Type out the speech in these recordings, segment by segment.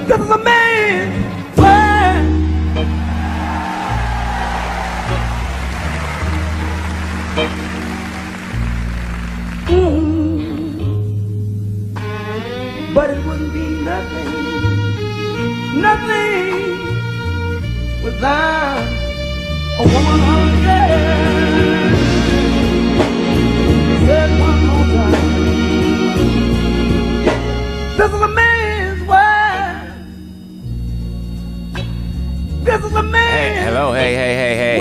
This is a man's world. But it wouldn't be nothing without a woman on there. Said one more time. This is a man's world. This is a man's Hey, hello, hey.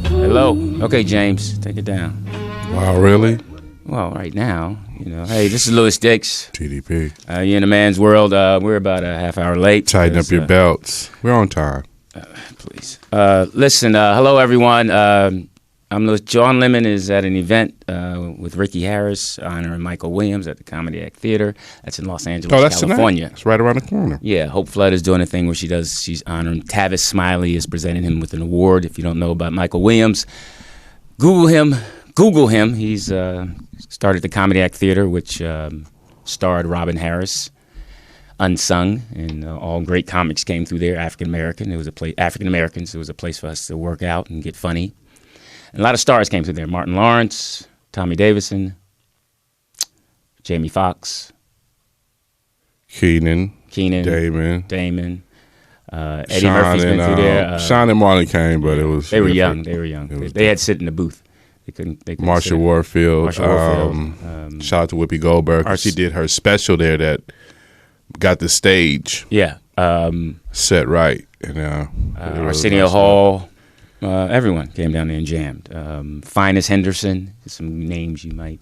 Hello. Okay, James, take it down. Wow, really? Well, right now, hey, this is Louis Dix. TDP. You're in a man's world. We're about a half hour late. Tighten up your belts. We're on time. Please. Listen, hello, everyone. I'm Louis. John Lemon is at an event with Ricky Harris honoring Michael Williams at the Comedy Act Theater. That's in Los Angeles, California. Tonight. It's right around the corner. Yeah, Hope Flood is doing a thing where she's honoring Tavis Smiley is presenting him with an award. If you don't know about Michael Williams, Google him. He's started the Comedy Act Theater, which starred Robin Harris, Unsung, and all great comics came through there. African Americans. It was a place for us to work out and get funny. And a lot of stars came through there. Martin Lawrence, Tommy Davidson, Jamie Foxx, Keenan, Damon. Eddie Sean Murphy's been through there. Sean and Marlon came, but it was they were young. They had to sit in the booth. They couldn't Marsha Warfield. Shout out to Whoopi Goldberg. She did her special there that got the stage. Yeah. Set right. And Arsenio Hall. Everyone came down there and jammed. Finest Henderson. Some names you might.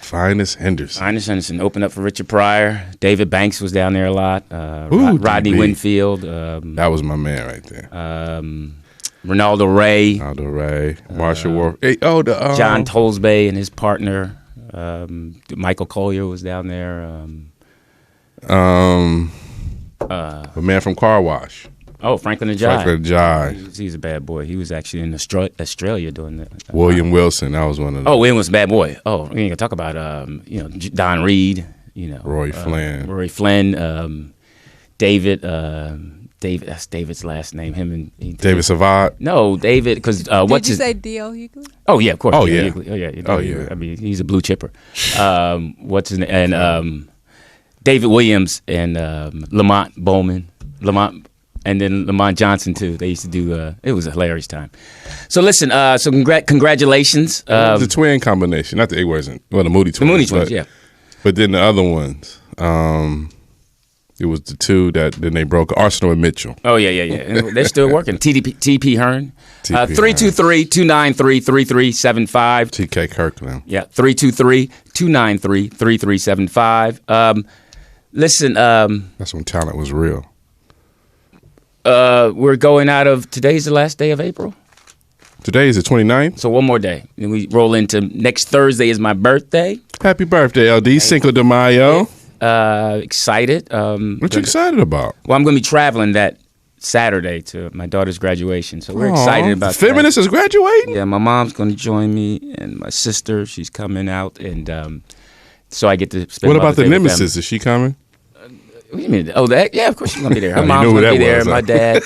Finest Henderson opened up for Richard Pryor. David Banks was down there a lot. Rodney DB. Winfield. That was my man right there. Ronaldo Ray. Marsha Wharf. John Tollesby and his partner. Michael Collier was down there. The man from Car Wash. Oh, Franklin Ajayi. He's a bad boy. He was actually in Australia doing that. William Wilson. That was one of them. Oh, William was a bad boy. Oh, we ain't gonna talk about Don Reed. Roy Flynn. David. That's David's last name. David Savard. No, David. Because did you say D.L. Hughley? Oh yeah, of course. Oh yeah. Yeah. I mean, he's a blue chipper. What's his name? And David Williams and Lamont Bowman. And then Lamont Johnson too. They used to do. It was a hilarious time. So listen. So congratulations. The twin combination, not the it wasn't. Well, the Moody twins. The Moody twins, yeah. But then the other ones. It was the two that then they broke. Arsenal and Mitchell. Oh yeah. And they're still working. TP Hearn. 323-293-3375. TK Kirkland. Yeah. 323-293-3375. Listen. That's when talent was real. We're going out of, today's the last day of April. Today is the 29th. So one more day. Then we roll into next Thursday is my birthday. Happy birthday, LD. Cinco de Mayo. Excited. What you excited about? Well, I'm going to be traveling that Saturday to my daughter's graduation. So we're excited about that. Feminist is graduating? Yeah, my mom's going to join me and my sister, she's coming out. And so I get to spend What about the nemesis? Is she coming? What do you mean? Oh, that? Yeah, of course she's gonna be there. Her mom's gonna be there. My dad.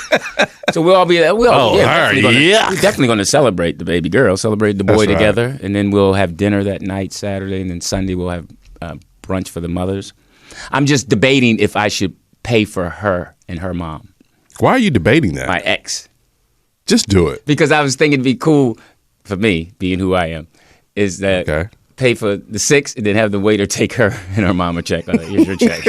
So we'll all be there. We're definitely gonna celebrate the baby girl, celebrate the boy together, and then we'll have dinner that night, Saturday, and then Sunday we'll have brunch for the mothers. I'm just debating if I should pay for her and her mom. Why are you debating that? My ex. Just do it. Because I was thinking it'd be cool for me, being who I am, is that pay for the six and then have the waiter take her and her mom a check. Here's your check.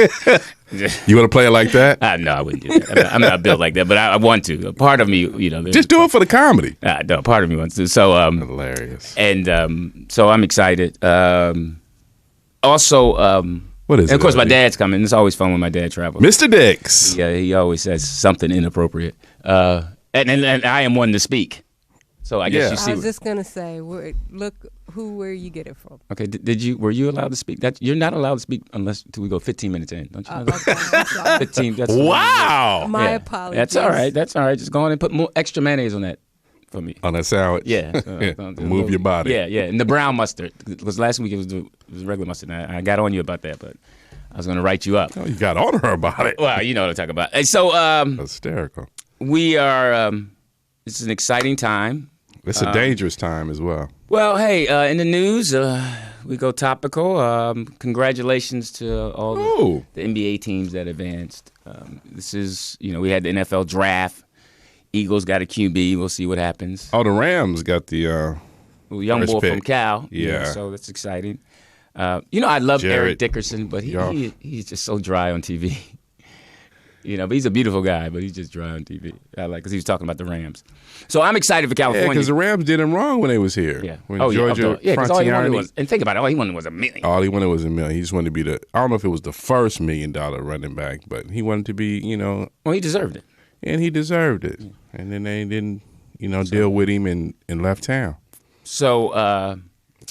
You want to play it like that? No, I wouldn't do that. I'm not built like that, but I want to. A part of me, just do it for the comedy. No, part of me wants to. So hilarious. And so I'm excited. Also, what is it? And of course, my dad's coming. It's always fun when my dad travels. Mr. Dix. Yeah, he always says something inappropriate. And I am one to speak. So I guess you see. I was just gonna say, look, where you get it from? Okay, were you allowed to speak? You're not allowed to speak unless we go 15 minutes in. Don't you know that? 15. Wow. My apologies. That's all right. Just go on and put more extra mayonnaise on that for me. On that sandwich. Yeah. Move your body. Yeah. And the brown mustard, because last week it was regular mustard. I got on you about that, but I was going to write you up. Oh, you got on her about it. Well, you know what I'm talking about. And so hysterical. we are. This is an exciting time. It's a dangerous time as well. Well, hey, in the news, we go topical. Congratulations to all the NBA teams that advanced. This is, we had the NFL draft. Eagles got a QB. We'll see what happens. Oh, the Rams got the young boy pick from Cal. Yeah. So that's exciting. I love Jared. Eric Dickerson, but he's just so dry on TV. But he's a beautiful guy, but he's just dry on TV. Because he was talking about the Rams. So I'm excited for California. Yeah, because the Rams did him wrong when they was here. Yeah. When Georgia because all he wanted was, and think about it, all he wanted was $1 million. All he wanted was $1 million. He just wanted to be I don't know if it was the first $1 million running back, but he wanted to be, Well, he deserved it. And he deserved it. Yeah. And then they didn't, deal with him and left town. So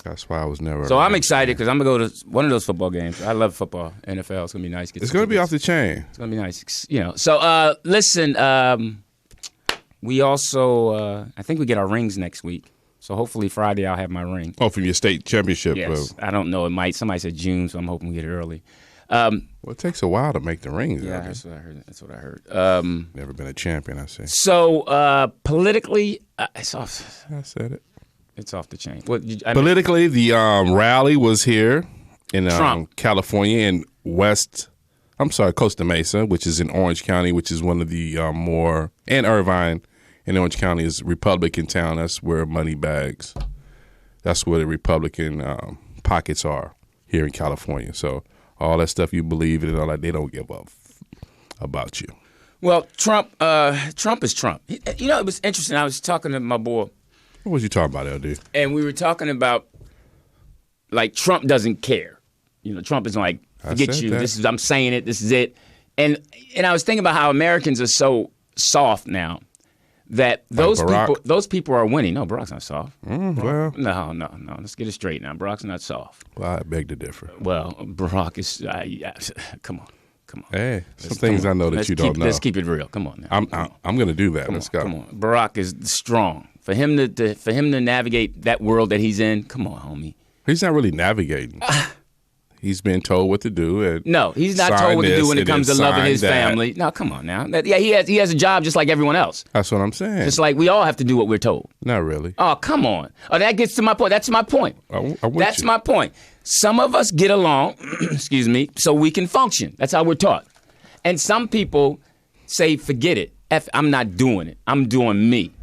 that's why I was never. So I'm excited because I'm going to go to one of those football games. I love football, NFL. It's going to be nice. It's going to be off the chain. It's going to be nice. So listen, we also, I think we get our rings next week. So hopefully Friday I'll have my ring. Oh, from your state championship. Yes. I don't know. It might. Somebody said June, so I'm hoping we get it early. Well, it takes a while to make the rings. Yeah, that's what I heard. Never been a champion, I say. So politically, it's off. I said it. It's off the chain. Politically, the rally was here in California in Costa Mesa, which is in Orange County, which is one of the more, and Irvine in Orange County is Republican town. That's where money bags. That's where the Republican pockets are here in California. So all that stuff you believe in and all that, they don't give up about you. Well, Trump is Trump. It was interesting. I was talking to my boy. What was you talking about, LD? And we were talking about, Trump doesn't care. Trump is like, forget you. That. I'm saying it. This is it. And I was thinking about how Americans are so soft now that those people are winning. No, Barack's not soft. Well, no. Let's get it straight now. Barack's not soft. Well, I beg to differ. Well, Barack is. Come on. Hey, some things I know that you don't know. Let's keep it real. Come on now. I'm going to do that. Let's go. Come on. Barack is strong. For him to navigate that world that he's in, come on, homie. He's not really navigating. He's been told what to do. And no, he's not told what to do when it comes to loving his family. No, come on now. He has a job just like everyone else. That's what I'm saying. Just like we all have to do what we're told. Not really. Oh, come on. Oh, that gets to my point. That's my point. That's my point. Some of us get along, excuse me, so we can function. That's how we're taught. And some people say, forget it. I'm not doing it. I'm doing me.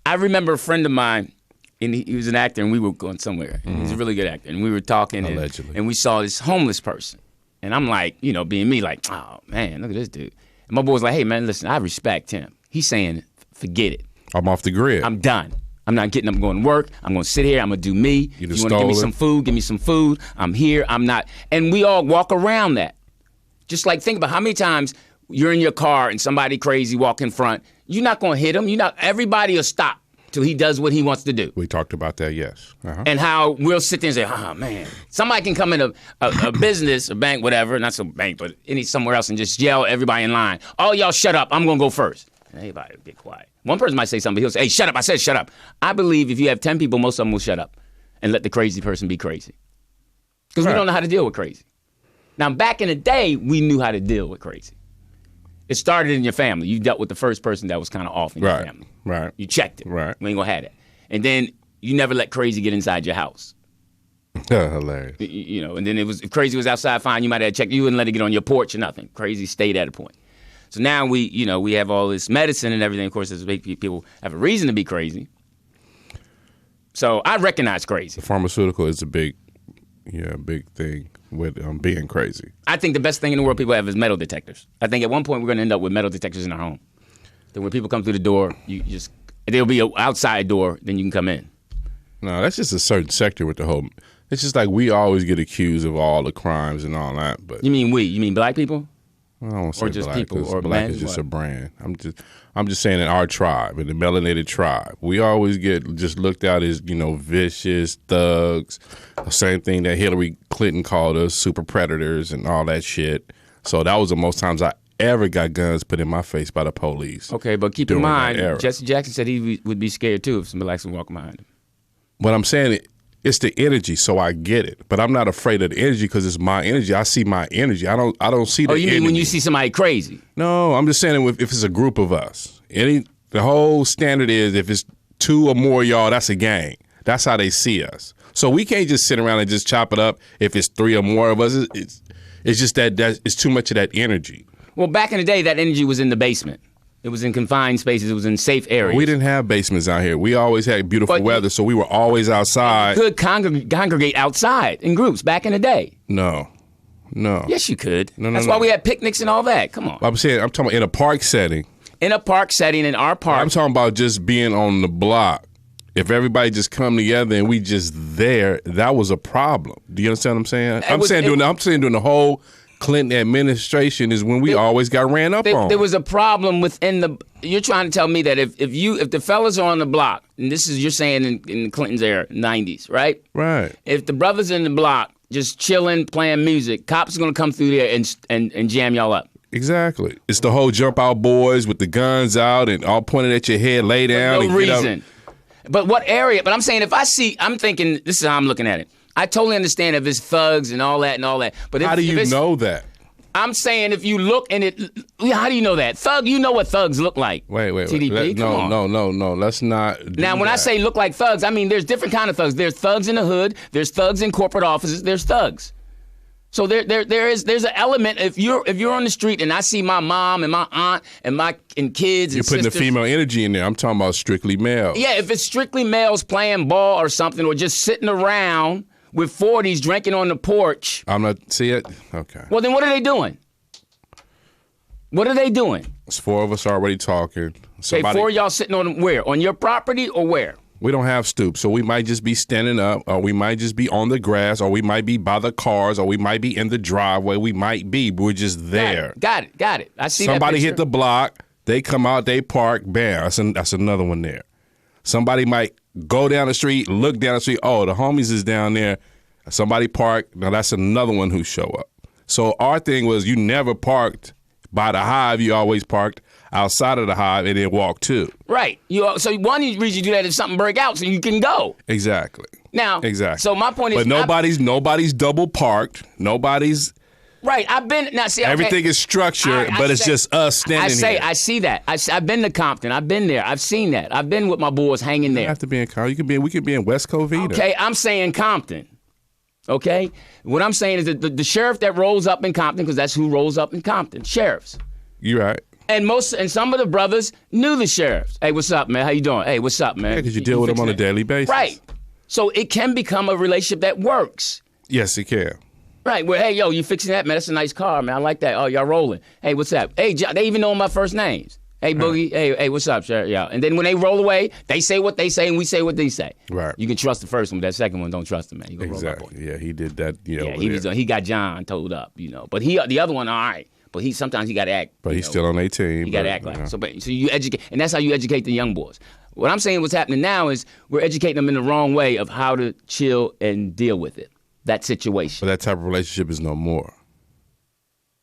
I remember a friend of mine, and he was an actor, and we were going somewhere. And he's a really good actor. And we were talking, and we saw this homeless person. And I'm like, being me, like, oh, man, look at this dude. And my boy was like, hey, man, listen, I respect him. He's saying, forget it. I'm off the grid. I'm done. I'm not getting up and going to work. I'm going to sit here. I'm going to do me. You want to give me some food? Give me some food. I'm here. I'm not. And we all walk around that. Just like, think about how many times you're in your car and somebody crazy walk in front. You're not going to hit him. Everybody will stop till he does what he wants to do. We talked about that, yes. Uh-huh. And how we'll sit there and say, oh, man. Somebody can come in a business, a bank, whatever, not some bank, but somewhere else and just yell at everybody in line, oh, y'all shut up. I'm going to go first. And everybody will get quiet. One person might say something. He'll say, hey, shut up. I said shut up. I believe if you have 10 people, most of them will shut up and let the crazy person be crazy. Because we don't know how to deal with crazy. Now, back in the day, we knew how to deal with crazy. It started in your family. You dealt with the first person that was kind of off in your family. Right. You checked it. Right. We ain't going to have that. And then you never let crazy get inside your house. Hilarious. And then if crazy was outside, fine, you might have checked. You wouldn't let it get on your porch or nothing. Crazy stayed at a point. So now we have all this medicine and everything. Of course, people have a reason to be crazy. So I recognize crazy. The pharmaceutical is a big thing with being crazy. I think the best thing in the world people have is metal detectors. I think at one point we're going to end up with metal detectors in our home. Then when people come through the door, there'll be an outside door, then you can come in. No, that's just a certain sector with the whole. It's just like we always get accused of all the crimes and all that. But you mean we? You mean black people? I don't want to say or just black, people, or black men, is just what? a brand. I'm just saying in our tribe, in the melanated tribe, we always get just looked at as vicious thugs. The same thing that Hillary Clinton called us, super predators and all that shit. So that was the most times I ever got guns put in my face by the police. Okay, but keep in mind, Jesse Jackson said he would be scared too if some blacks would walk behind him. But I'm saying It's the energy, so I get it. But I'm not afraid of the energy because it's my energy. I see my energy. I don't see the Oh, you mean enemy. when you see somebody crazy? No, I'm just saying if it's a group of us. The whole standard is if it's 2 or more of y'all, that's a gang. That's how they see us. So we can't just sit around and just chop it up if it's 3 or more of us. It's just that it's too much of that energy. Well, back in the day, that energy was in the basement. It was in confined spaces. It was in safe areas. We didn't have basements out here. We always had beautiful weather, so we were always outside. You could congregate outside in groups back in the day. No. Yes, you could. No, That's why we had picnics and all that. Come on. I'm talking about in a park setting. In a park setting, in our park. I'm talking about just being on the block. If everybody just come together and we just there, that was a problem. Do you understand what I'm saying? I'm saying during the whole Clinton administration is when we always got ran up on. There was a problem within the. You're trying to tell me that if the fellas are on the block, and this is you're saying in Clinton's era, 90s, right? Right. If the brothers in the block just chilling, playing music, cops are gonna come through there and jam y'all up. Exactly. It's the whole jump out boys with the guns out and all pointed at your head, lay down. For no reason. But what area? But I'm saying I'm thinking this is how I'm looking at it. I totally understand if it's thugs and all that. But how do you know that? I'm saying if you look and how do you know that? Thug, you know what thugs look like. Wait. TDP, No. Let's not. Now, when I say look like thugs, I mean there's different kind of thugs. There's thugs in the hood. There's thugs in corporate offices. There's thugs. So there's an element. If you're on the street and I see my mom and my aunt and kids, you're putting the female energy in there. I'm talking about strictly male. Yeah, if it's strictly males playing ball or something, or just sitting around with 40s drinking on the porch. I'm not see it. Okay. Well, then what are they doing? What are they doing? It's 4 of us already talking. Okay, 4 of y'all sitting on where? On your property or where? We don't have stoops, so we might just be standing up, or we might just be on the grass, or we might be by the cars, or we might be in the driveway. We're just there. Got it. I see Somebody that hit the block, they come out, they park, bam. That's another one there. Somebody might go down the street, look down the street, oh, the homies is down there. Somebody parked, now that's another one who show up. So our thing was you never parked by the hive, you always parked outside of the hive and then walk too. Right. So one reason you do that is something break out so you can go. Exactly. Now, exactly. So my point is, but nobody's double parked. Nobody's. Right. I've been now. See, everything is structured, but it's just us standing here. I see that. I've been to Compton. I've been there. I've seen that. I've been with my boys hanging there. You have to be in Compton. We could be in West Covina. Okay. I'm saying Compton. Okay. What I'm saying is that the sheriff that rolls up in Compton, because that's who rolls up in Compton. Sheriffs. You're right. And some of the brothers knew the sheriffs. Hey, what's up, man? How you doing? Hey, what's up, man? Yeah, because you deal with them on a daily basis. Right. So it can become a relationship that works. Yes, it can. Right. Well, hey, yo, you fixing that, man? That's a nice car, man. I like that. Oh, y'all rolling. Hey, what's up? Hey, they even know my first names. Hey, Boogie. Hey, what's up, Sheriff? Yeah. And then when they roll away, they say what they say and we say what they say. Right. You can trust the first one, but that second one, don't trust him, man. Exactly. Yeah, he did that. He got John told up, But the other one, all right. But sometimes he got to act. But he's still on 18. He got to act like it. So you educate, and that's how you educate the young boys. What I'm saying, what's happening now is we're educating them in the wrong way of how to chill and deal with it, that situation. But that type of relationship is no more.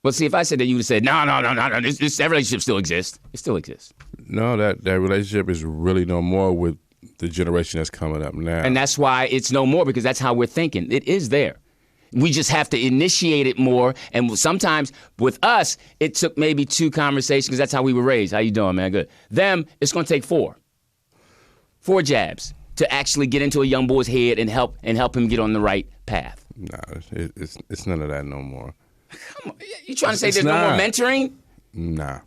Well, see, if I said that, you would have said, no, that relationship still exists. It still exists. No, that relationship is really no more with the generation that's coming up now. And that's why it's no more, because that's how we're thinking. It is there. We just have to initiate it more. And sometimes with us, it took maybe 2 conversations, because that's how we were raised. How you doing, man? Good. Them, it's going to take 4 jabs to actually get into a young boy's head and help him get on the right path. No, it's none of that no more. Come on. You trying to say there's no more mentoring? Nah.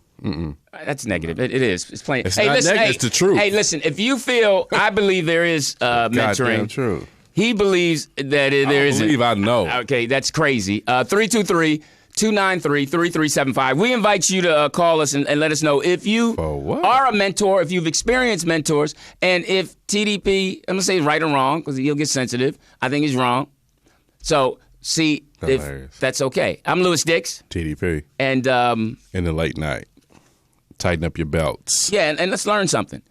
That's negative. It is. It's plain. It's not negative. It's the truth. Hey, listen. If you feel, I believe there is mentoring. Goddamn true. He believes that there isn't. I believe I know. Okay, that's crazy. 323-293-3375. We invite you to call us and let us know if you are a mentor, if you've experienced mentors, and if TDP, I'm going to say right or wrong, because he'll get sensitive. I think he's wrong. So, see if that's okay. I'm Lewis Dix. TDP. And in the late night. Tighten up your belts. Yeah, and let's learn something.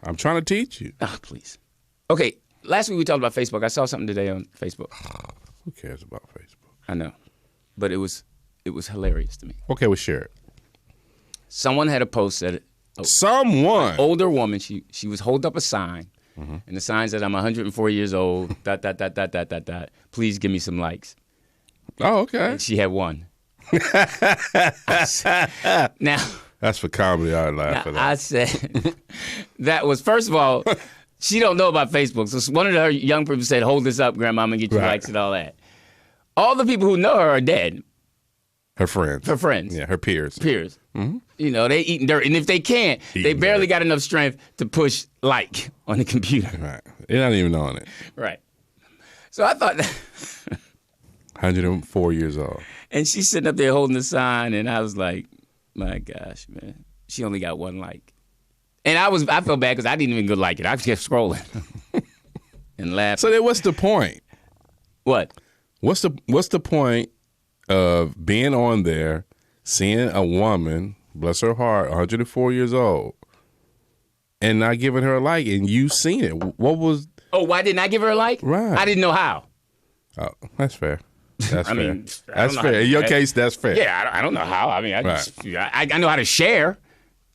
I'm trying to teach you. Oh, please. Okay, last week we talked about Facebook. I saw something today on Facebook. Who cares about Facebook? I know, but it was hilarious to me. Okay, we'll share it. Someone had a post that someone, an older woman, she was holding up a sign And the sign said, I'm 104 years old, ... Please give me some likes. Oh, okay. And she had one. Now, that's for comedy. I laugh at that. I said, that was, first of all, she don't know about Facebook. So one of her young people said, hold this up, Grandma, and get you likes and all that. All the people who know her are dead. Her friends. Her friends. Yeah, her peers. Mm-hmm. You know, they eating dirt. And if they can't, they barely got enough strength to push like on the computer. Right. They're not even on it. Right. So I thought that. 104 years old. And she's sitting up there holding the sign, and I was like, my gosh, man. She only got one like. And I felt bad because I didn't even go like it. I kept scrolling and laughing. So then what's the point? What? What's the point of being on there, seeing a woman, bless her heart, 104 years old, and not giving her a like, and you seen it? What was? Oh, why didn't I give her a like? Right. I didn't know how. Oh, that's fair. That's fair. mean, that's fair. In your case, that's fair. Yeah, I don't know how. I mean, I know how to share,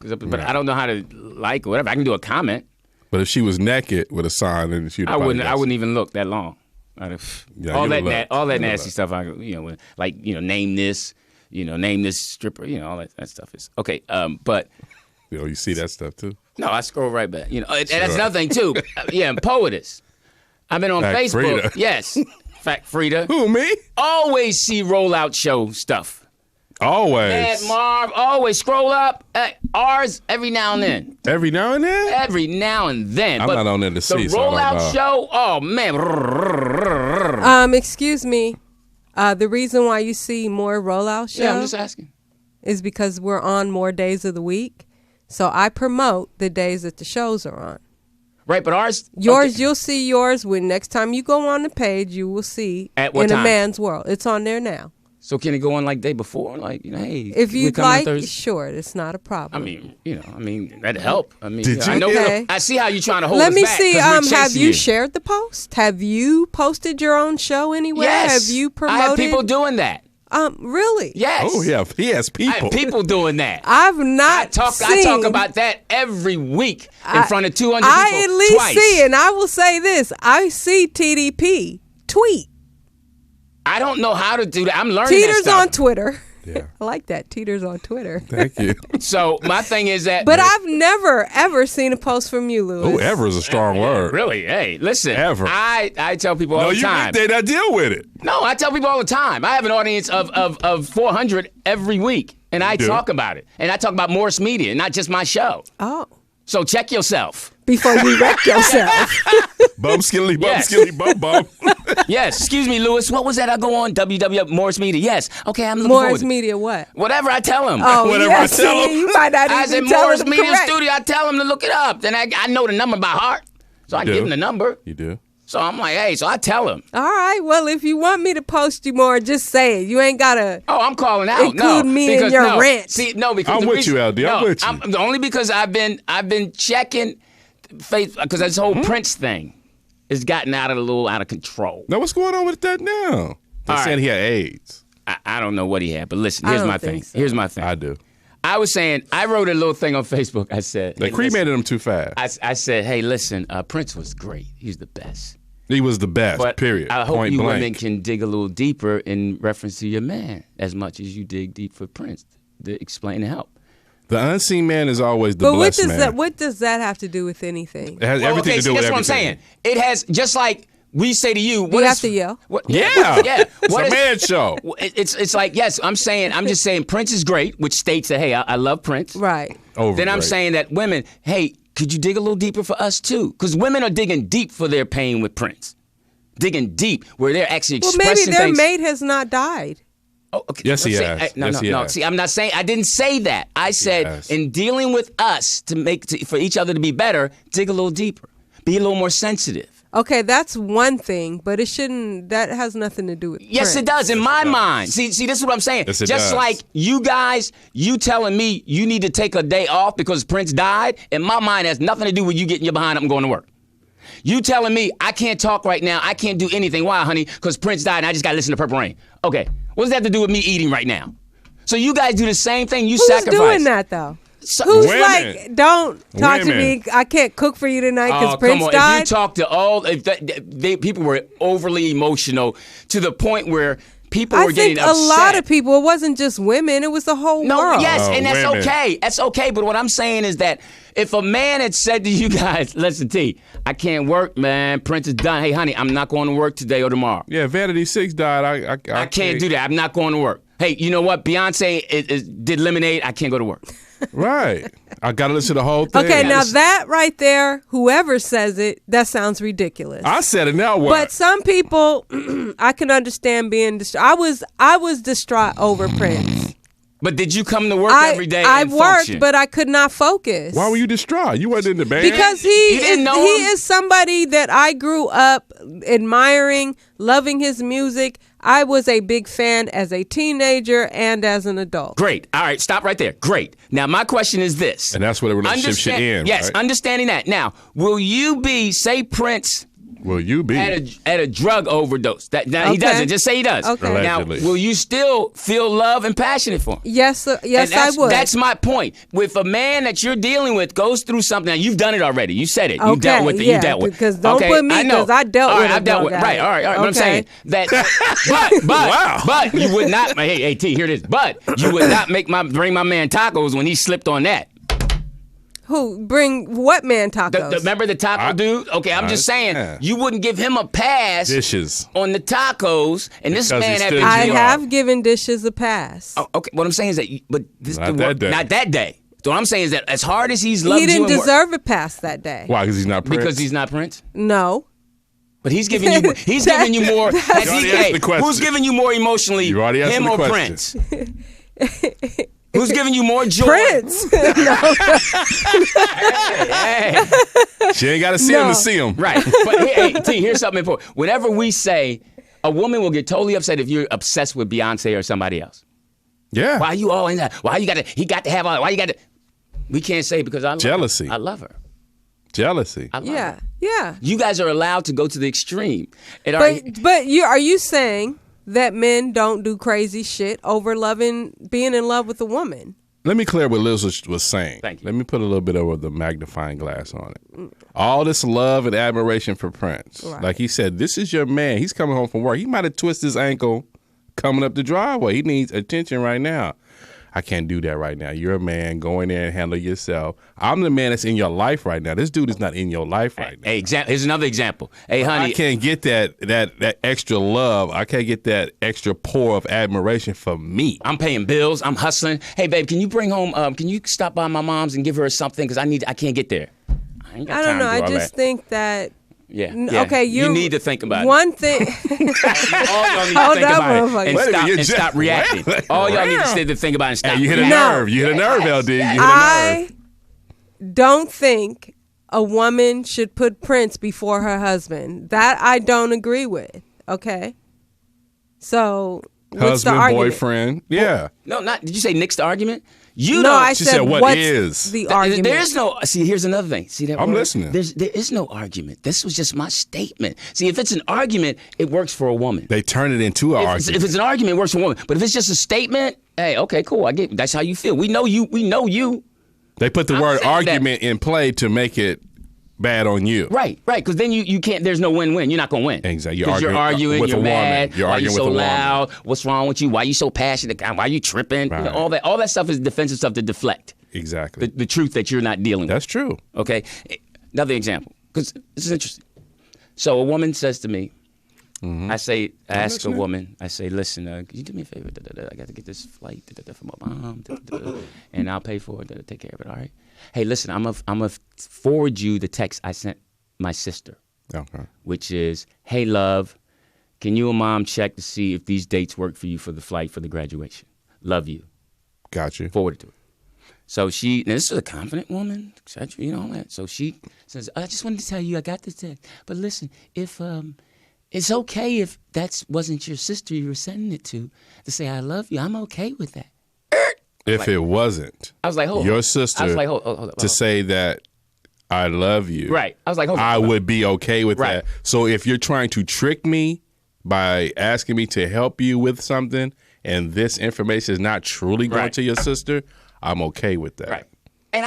but I don't know how to like or whatever. I can do a comment. But if she was naked with a sign, then she'd. I wouldn't even look that long. All that nasty stuff. Name this. Name this stripper. All that stuff is okay. But you see that stuff too. No, I scroll right back. And that's another thing too. And poetess. I've been on Facebook. Frida. Yes. Fact Frida. Who, me? Always see rollout show stuff. Always. Mad Marv, always scroll up. Ours every now and then. Every now and then? Every now and then. I'm not on there to see. The rollout show, oh man. Excuse me. The reason why you see more rollout shows I'm just asking. Is because we're on more days of the week. So I promote the days that the shows are on. Right, but ours... You'll see yours when next time you go on the page, you will see At what In time? a Man's World. It's on there now. So can it go on like day before? Like, hey, if you'd like, Thursday? Sure, it's not a problem. that'd help. I know. Okay. I see how you're trying to hold Let us me back. see. Have you you shared the post? Have you posted your own show anywhere? Yes. Have you promoted? I have people doing that. Really? Yes. Oh yeah, he has people. I have people doing that. I've not I talk about that every week in front of 200 people. I at least twice. see, and I will say this: I see TDP tweet. I don't know how to do that. I'm learning Teeter's that stuff. on Twitter. Yeah. I like that. Teeter's on Twitter. Thank you. So my thing is that... But I've never, ever seen a post from you, Louis. Oh, ever is a strong word. Really? Hey, listen. Ever. I tell people all the time. They not deal with it. No, I tell people all the time. I have an audience of 400 every week, and I talk about it. And I talk about Morris Media, not just my show. Oh. So check yourself. Before you wreck yourself. Bum skilly, bum Yes. skilly, bum bum. Yes. Excuse me, Lewis. What was that? I go on WW Morris Media. Yes. Okay, I'm looking Morris forward to- Media what? Whatever I tell him. Oh, Whatever yeah, I tell see, him. you might not I even said tell Morris him Media correct. Studio. I tell him to look it up. Then I know the number by heart. So I do. give him the number. You do. So I'm like, hey, so I tell him. All right. Well, if you want me to post you more, just say it. You ain't got to. Oh, I'm calling out. Include me in because, your rant. See, no, because I'm the with reason, you, LD. I'm with you. Only because I've been checking Facebook because this whole Prince thing has gotten out of control. Now what's going on with that now? They All said right. he had AIDS. I don't know what he had, but listen, I here's don't my think thing. so. Here's my thing. I do. I was saying, I wrote a little thing on Facebook. I said, They hey, cremated him too fast. I said, hey, listen, Prince was great. He's the best. He was the best, But period. I hope Point you blank. women can dig a little deeper in reference to your man as much as you dig deep for Prince to explain and help. The unseen man is always the But what blessed man. what does that have to do with anything? It has everything to do with that's everything. what I'm saying. It has, just like we say to you. You have to yell. Yeah. Yeah. It's What a is- man show. It's like, yes, I'm just saying Prince is great, which states that, hey, I love Prince. Right. Then I'm Overrated. saying that women, hey, could you dig a little deeper for us too? Because women are digging deep for their pain with Prince. Digging deep where they're actually Well, expressing maybe their things. mate has not died. Oh, okay. Yes, he See, has. No, Yes, he no. has. See, I'm not saying. I didn't say that. I said has. in dealing with us for each other to be better, dig a little deeper, be a little more sensitive. Okay, that's one thing, but it shouldn't. That has nothing to do with. Yes, Prince. it does. In my mind. See, this is what I'm saying. Yes, it Just does. like you guys, you telling me you need to take a day off because Prince died. In my mind, it has nothing to do with you getting your behind up and going to work. You telling me I can't talk right now, I can't do anything. Why, honey? Because Prince died and I just got to listen to Purple Rain. Okay, what does that have to do with me eating right now? So you guys do the same thing. You Who's sacrifice. doing that though? Who's Women. like, don't talk to Women. me. I can't cook for you tonight because Oh, Prince come on. died. If you talk to all, people were overly emotional to the point where people I were getting think a upset. lot of people. It wasn't just women. It was the whole No, world. yes, Oh, and that's women. okay. That's okay. But what I'm saying is that if a man had said to you guys, listen, T, I can't work, man. Prince is done. Hey, honey, I'm not going to work today or tomorrow. Yeah, Vanity 6 died. I can't do that. I'm not going to work. Hey, you know what? Beyonce did Lemonade. I can't go to work. Right. I got to listen to the whole thing. Okay, now that right there, whoever says it, that sounds ridiculous. I said it, now what? But some people, I can understand being distraught. I was distraught over Prince. But did you come to work every day I and worked, function? but I could not focus. Why were you distraught? You wasn't in the band? Because You didn't know him? is somebody that I grew up admiring, loving his music. I was a big fan as a teenager and as an adult. Great. All right, stop right there. Great. Now, my question is this. And that's where the relationship should end, Yes, right? understanding that. Now, will you be, say Prince Will you be? at a drug overdose? Now, he Okay. doesn't. Just say he does. Okay. Now, Allegedly. will you still feel love and passionate for him? Yes, yes, And I would. That's my point. If a man that you're dealing with goes through something, now you've done it already. You said it. You Okay, dealt with it. yeah, You dealt with it. because don't put me, I know. 'cause I dealt All with right, a I've dealt with drug Right, all right. addict. What I'm saying that, Wow. but you would not. Hey, T, here it is. But you would not bring my man tacos when he slipped on that. Who bring what man tacos? Remember the taco dude? Okay, I'm just saying yeah. you wouldn't give him a pass Dishes. on the tacos, and this Because man he had stood been. I you have given dishes a pass. Oh, okay, what I'm saying is that, but this Not that day. not that day. So what I'm saying is that as hard as he's loved He didn't you, and deserve a pass that day. Why? Because he's not Prince? because he's not Prince. No. But he's giving you. He's giving you more. You already asked the question. Who's giving you more emotionally? You already asked him the or question. Prince? Who's giving you more joy? Prince. Hey. She ain't got to see him to see him. Right. But hey, T, here's something important. Whenever we say a woman will get totally upset if you're obsessed with Beyonce or somebody else. Yeah. Why you all in that? Why you got to? He got to have all. Why you got to? We can't say because I love Jealousy. Her. I love her. Jealousy. I love Yeah. her. Yeah. You guys are allowed to go to the extreme. And But are you saying that men don't do crazy shit over being in love with a woman? Let me clear what Liz was saying. Thank you. Let me put a little bit of the magnifying glass on it. All this love and admiration for Prince. Right. Like he said, this is your man. He's coming home from work. He might have twisted his ankle coming up the driveway. He needs attention right now. I can't do that right now. You're a man. Go in there and handle yourself. I'm the man that's in your life right now. This dude is not in your life right now. Hey, here's another example. Hey, honey. I can't get that extra love. I can't get that extra pour of admiration for me. I'm paying bills. I'm hustling. Hey, babe, can you bring home? Can you stop by my mom's and give her something? Because I can't get there. I ain't got I don't time know. to do I all just that. think that. Yeah. Okay, you need to think about one thing. it. All y'all need to Hold think up, about it motherfucker. and Wait a minute, stop, you and just- stop reacting. wait. All y'all need to sit and think about it and stop. Hey, you hit a reacting. nerve. You hit a nerve, LD. You hit a nerve. I don't think a woman should put Prince before her husband. That I don't agree with. Okay. So what's the Husband, argument? boyfriend. Yeah. No, not. Did you say nixed argument? You No, don't. I She said, said, what what's is? the argument? There's no. See, here's another thing. See that? I'm word? listening. There is no argument. This was just my statement. See, if it's an argument, it works for a woman. They turn it into an argument. If it's an argument, it works for a woman. But if it's just a statement, hey, okay, cool. I get. That's how you feel. We know you. We know you. They put the I'm word saying that- argument in play to make it bad on you. Right. Because then you can't. There's no win-win. You're not gonna win. Exactly. You're Because you're arguing. with You're a woman. mad. You're why arguing you so with a woman. loud? What's wrong with you? Why you so passionate? Why you tripping? Right. You know, all that stuff is defensive stuff to deflect Exactly. the truth that you're not dealing with. That's true. Okay. Another example, because this is interesting. So a woman says to me, I ask a listening. woman, I say, listen, can you do me a favor? I got to get this flight for my mom, and I'll pay for it. Take care of it. All right. Hey, listen, I'm gonna forward you the text I sent my sister, Okay. which is, hey, love, can you and mom check to see if these dates work for you for the flight for the graduation? Love you. Got you. Forward it to her. So now this is a confident woman, you know all that. So she says, I just wanted to tell you I got this text. But listen, if it's okay if that wasn't your sister you were sending it to say I love you, I'm okay with that. If it wasn't I was like, hold on. your sister I was like, hold on. to say that I love you, Right. I was like, hold on. I would be okay with Right. that. So if you're trying to trick me by asking me to help you with something and this information is not truly going Right. to your sister, I'm okay with that. Right. And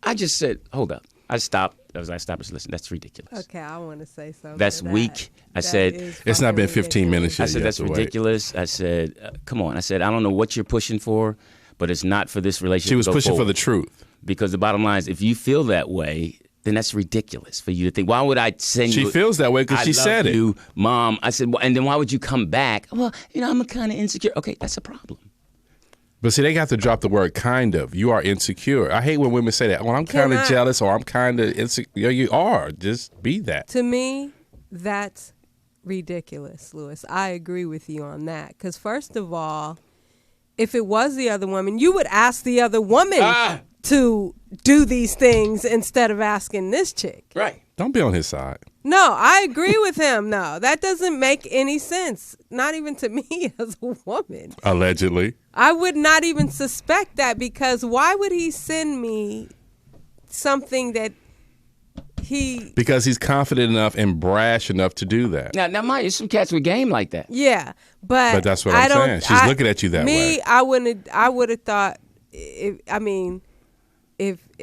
I just said, hold up. I stopped. I stopped and said, listen, that's ridiculous. Okay, I want to say something. That's weak. I said, it's not been 15 minutes yet. I said, that's ridiculous. I said, come on. I said, I don't know what you're pushing for, but it's not for this relationship. She was to go pushing forward. for the truth. Because the bottom line is, if you feel that way, then that's ridiculous for you to think. Why would I send you? She feels that way because she said it. You, Mom. I said, well, and then why would you come back? Well, I'm kind of insecure. Okay, that's a problem. But see, they got to drop the word kind of. You are insecure. I hate when women say that. Well, I'm kind of jealous or I'm kind of insecure. You are. Just be that. To me, that's ridiculous, Lewis. I agree with you on that. Because first of all, if it was the other woman, you would ask the other woman to do these things instead of asking this chick. Right. Don't be on his side. No, I agree with him. No, that doesn't make any sense. Not even to me as a woman. Allegedly. I would not even suspect that, because why would he send me something that he... Because he's confident enough and brash enough to do that. Now, mind you, some cats with game like that. Yeah, but that's what I'm saying. She's looking at you that way. I would have thought,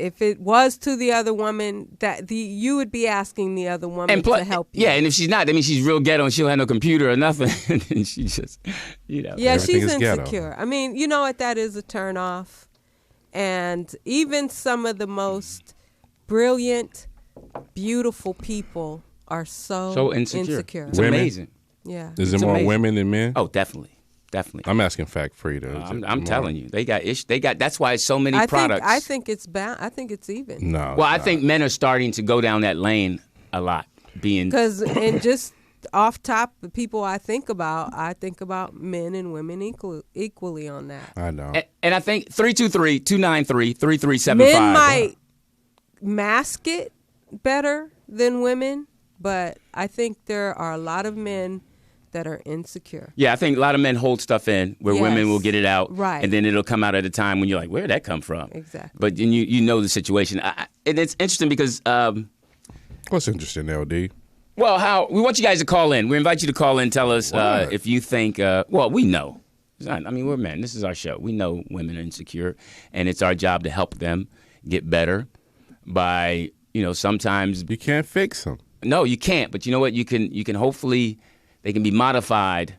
if it was to the other woman, you would be asking the other woman to help you. Yeah, and if she's not, she's real ghetto and she'll have no computer or nothing. And she just, Yeah, she's insecure. I mean, you know what? That is a turnoff. And even some of the most brilliant, beautiful people are so insecure. It's amazing. Yeah. Is there more women than men? Oh, definitely. I'm asking fact free though. I'm telling you, they got that's why it's so many products. I think it's bound. I think it's even. No. Well, I think men are starting to go down that lane a lot, because and just off top, the people I think about men and women equally on that. I know. And I think 323-293-3375. Men might mask it better than women, but I think there are a lot of men that are insecure. Yeah, I think a lot of men hold stuff in where women will get it out. Right. And then it'll come out at a time when you're like, where'd that come from? Exactly. But then you know the situation. And it's interesting because... what's interesting, LD? Well, we want you guys to call in. We invite you to call in. Tell us if you think... we know. We're men. This is our show. We know women are insecure. And it's our job to help them get better by, sometimes... You can't fix them. No, you can't. But you know what? You can hopefully... They can be modified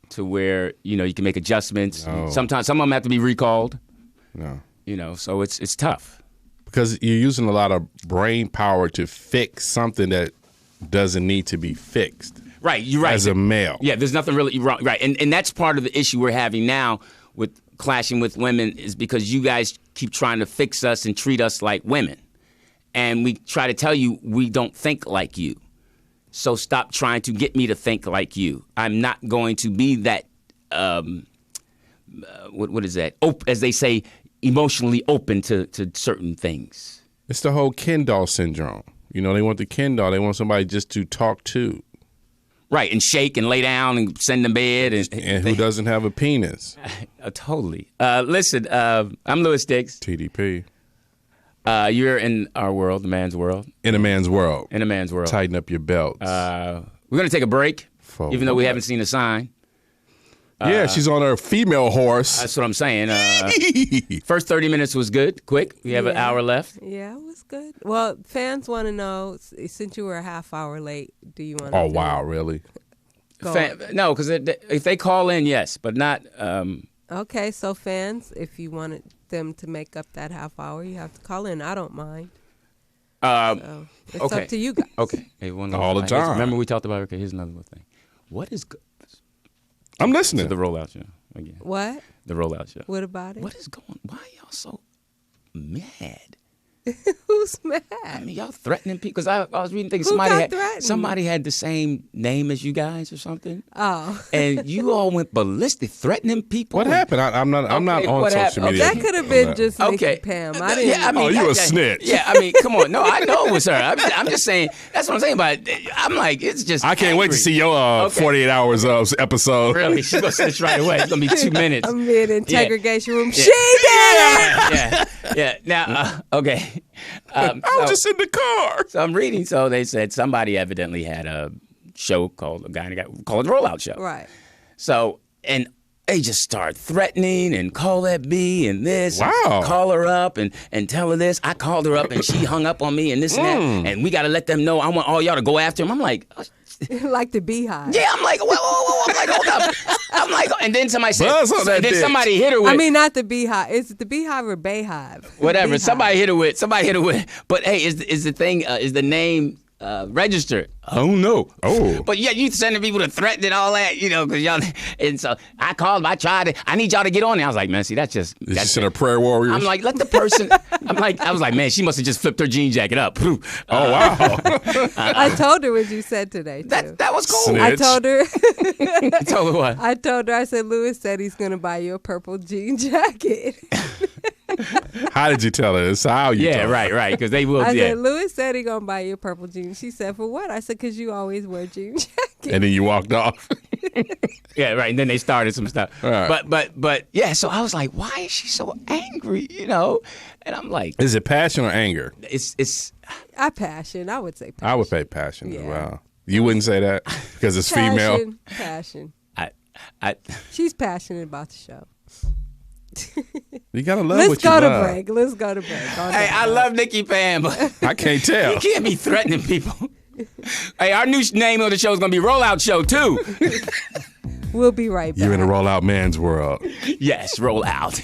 to where, you can make adjustments. No. Sometimes some of them have to be recalled. No. So it's tough. Because you're using a lot of brain power to fix something that doesn't need to be fixed. Right, you're right. As a male. Yeah, there's nothing really wrong. Right, and that's part of the issue we're having now with clashing with women is because you guys keep trying to fix us and treat us like women. And we try to tell you we don't think like you. So stop trying to get me to think like you. I'm not going to be that, what is that? As they say, emotionally open to certain things. It's the whole Ken doll syndrome. They want the Ken doll. They want somebody just to talk to. Right, and shake and lay down and send them to bed. And who doesn't have a penis. Totally. Listen, I'm Lewis Diggs. TDP. You're in our world, the man's world. In a man's world. In a man's world. Tighten up your belts. We're going to take a break, even though we haven't seen a sign. Yeah, she's on her female horse. That's what I'm saying. First 30 minutes was good, quick. We have an hour left. Yeah, it was good. Well, fans want to know, since you were a half hour late, do you want to wow, really? No, because if they call in, yes, but not... Okay, so fans, if you wanted them to make up that half hour, you have to call in. I don't mind. So it's up to you guys. Okay. Hey, all the time. Remember we talked about, okay, here's another thing. What is... I'm listening. To the rollout show again. What? The rollout show. What about it? What is going... Why are y'all so mad? Who's mad? Y'all threatening people. Because I was reading things. Somebody had the same name as you guys or something. Oh. And you all went ballistic, threatening people. What happened? I'm not on social media. That could have been just Nikki Pam. I didn't. You a snitch. Yeah, come on. No, I know it was her. I'm just saying. That's what I'm saying about it. I'm like, it's just. I can't wait to see your 48 hours of episode. Really? She's going to snitch right away. It's going to be 2 minutes. I'm in the integration room. She did it! Yeah. Now, okay. I was just in the car. So I'm reading. So they said somebody evidently had a show called the Rollout Show. Right. So, and they just start threatening and call that B and this. Wow. And call her up and tell her this. I called her up and she hung up on me and this and that. And we got to let them know I want all y'all to go after him. I'm like, like the Beehive. yeah, I'm like, whoa. I'm like, hold up. I'm like, and then somebody said, Buzz on that bitch. somebody hit her with. I mean, not the Beehive. Is it the Beehive or Bayhive? Whatever. Beehive. Somebody hit her with. But hey, is the name registered? I don't know. Oh. But yeah, you sending people to threaten and all that, because y'all. And so I called them. I tried it. I need y'all to get on there. I was like, man, see, that's just. Is she in a prayer warrior? I'm like, let the person. I was like, man, she must have just flipped her jean jacket up. Oh, wow. I told her what you said today, too. That was cool. Snitch. I told her. I told her what? I told her, I said, Lewis said he's going to buy you a purple jean jacket. How did you tell her? It's how you Yeah, told her. right. Because they will. I Yeah. said, Lewis said he's going to buy you a purple jean. She said, for what? I said, because you always wear jean jackets. And then you walked off. Yeah, right. And then they started some stuff. Right. But yeah. So I was like, why is she so angry? And I'm like, Is it passion or anger? it's. I passion. I would say passion. I would say passion as Yeah. well. You wouldn't say that because it's female? Passion. I She's passionate about the show. You got to love Let's what you go to love. break. Let's go to break. Hey, I love Nikki Pam, but I can't tell. you can't be threatening people. Hey, our new name of the show is going to be Rollout Show, too. We'll be right back. You're in a rollout man's world. Yes, roll out.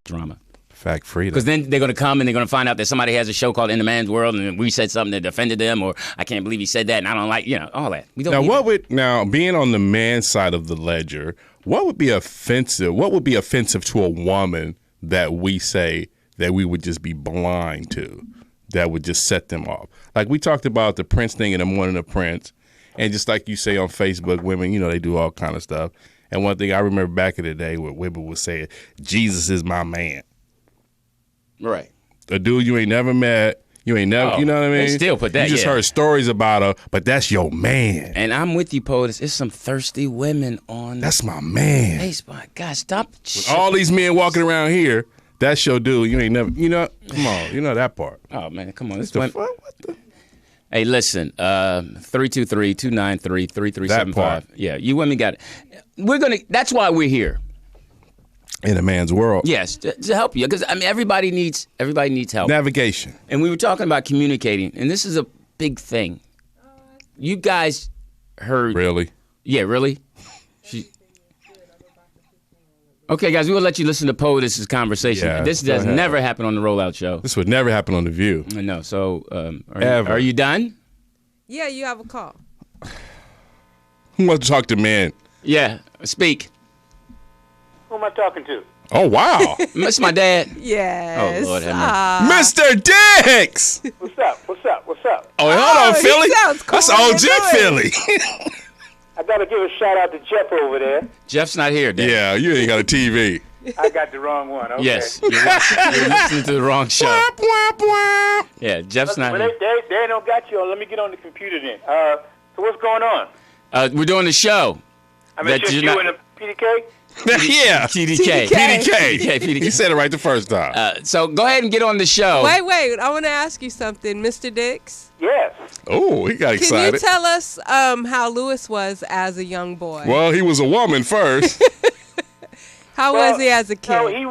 Drama. Fact freedom. Because then they're going to come and they're going to find out that somebody has a show called In the Man's World and we said something that offended them, or I can't believe he said that and I don't like, all that. We don't need Now being on the man's side of the ledger, what would be offensive? What would be offensive to a woman that we say that we would just be blind to, that would just set them off? Like we talked about the Prince thing in the morning of Prince, and just like you say on Facebook, women, they do all kind of stuff. And one thing I remember back in the day where women would say, Jesus is my man. Right. A dude you ain't never met, you ain't never, you know what I mean? They still put that, You just yeah. heard stories about her, but that's your man. And I'm with you, POTUS. It's some thirsty women on That's my man. Facebook. God, stop. All these men walking around here, that's your dude. You ain't never, come on, you know that part. Oh, man, come on. This The one. fuck? What the? Hey, listen, 323-293-3375. That part. Yeah, you women got it. That's why we're here. In a man's world. Yes, to help you. Because, everybody needs help. Navigation. And we were talking about communicating, and this is a big thing. You guys heard. Really? Yeah, really? Okay, guys, we will let you listen to POTUS's conversation. Yeah, This go does ahead. never happen on the Rollout Show. This would never happen on The View. I know. So, Ever. are you done? Yeah, you have a call. Who wants to talk to men? Yeah, speak. Who am I talking to? Oh, wow. That's my dad. Yes. Oh, Lord have Mr. Dix! What's up? What's up? What's up? Oh, hold on, he Philly. sounds cool. That's How you OG doing? Philly. I got to give a shout out to Jeff over there. Jeff's not here, Dad. Yeah, you ain't got a TV. I got the wrong one. Okay. Yes, you're listening to the wrong show. Womp, womp, womp. Yeah, Jeff's not Well, here. they don't got you on. Let me get on the computer then. So what's going on? We're doing the show. I mean, That just you're you not- and the PDK? Yeah. TDK. PDK. He said it right the first time. So go ahead and get on the show. Wait. I want to ask you something, Mr. Dix. Yes. Oh, he got Can excited. you tell us how Lewis was as a young boy? Well, he was a woman first. How was he as a kid? No, he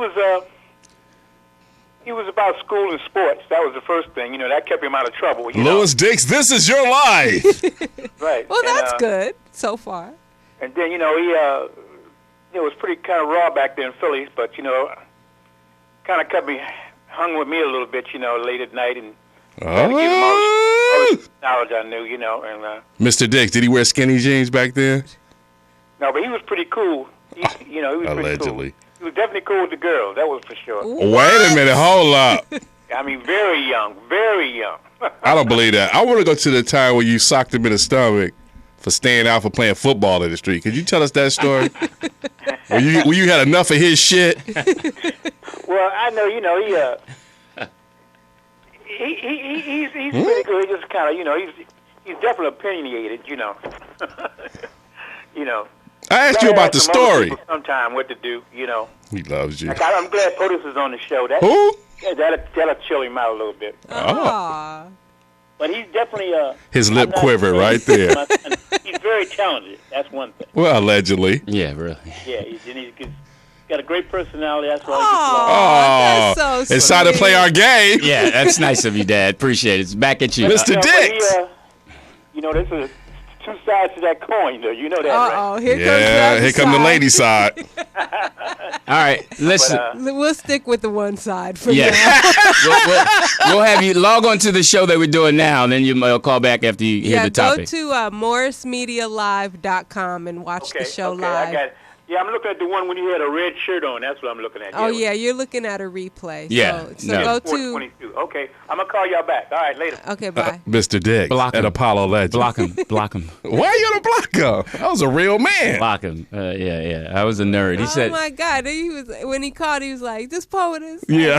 was about school and sports. That was the first thing. That kept him out of trouble. Louis Dix, this is your life. Right. Well, And, that's good so far. And then, he was pretty kind of raw back there in Philly, but, kind of hung with me a little bit, late at night, and had to give him all the knowledge I knew, and Mr. Dix, did he wear skinny jeans back then? no, but he was pretty cool. He was Allegedly. pretty cool. He was definitely cool with the girls, that was for sure. Wait a minute, hold up. I mean, very young, very young. I don't believe that. I want to go to the time where you socked him in the stomach for staying out for playing football in the street. Could you tell us that story? Where you had enough of his shit? Well, I know, he's pretty good. He just kind of, he's definitely opinionated, I asked you about the story. Sometime what to do, He loves you. Like, I'm glad POTUS is on the show. Who? That'll chill him out a little bit. Aw. But he's definitely His lip quivered right there. He's very talented. That's one thing. Well, allegedly. Yeah, really. Yeah, he's got a great personality. That's why. Oh, that's so it's time to play our game. Yeah, that's nice of you, Dad. Appreciate it. It's back at you. Mr. Dix. There's two sides to that coin, though. You know that, right? Here comes the lady side. All right, listen. We'll stick with the one side for Yeah. now. we'll have you log on to the show that we're doing now, and then you'll call back after you hear the topic. Go to morrismedialive.com and watch the show live. I got it. Yeah, I'm looking at the one when you had a red shirt on. That's what I'm looking at. Oh, yeah, you're looking at a replay. Yeah. So go to... 422. Okay, I'm going to call y'all back. All right, later. Okay, bye. Mr. Dix Block him. at Apollo Legend. Block him. Block him. Why are you gonna block him? I was a real man. Block him. Yeah. I was a nerd. He said, "Oh my God!" When he called, he was like, "This poet is." Yeah.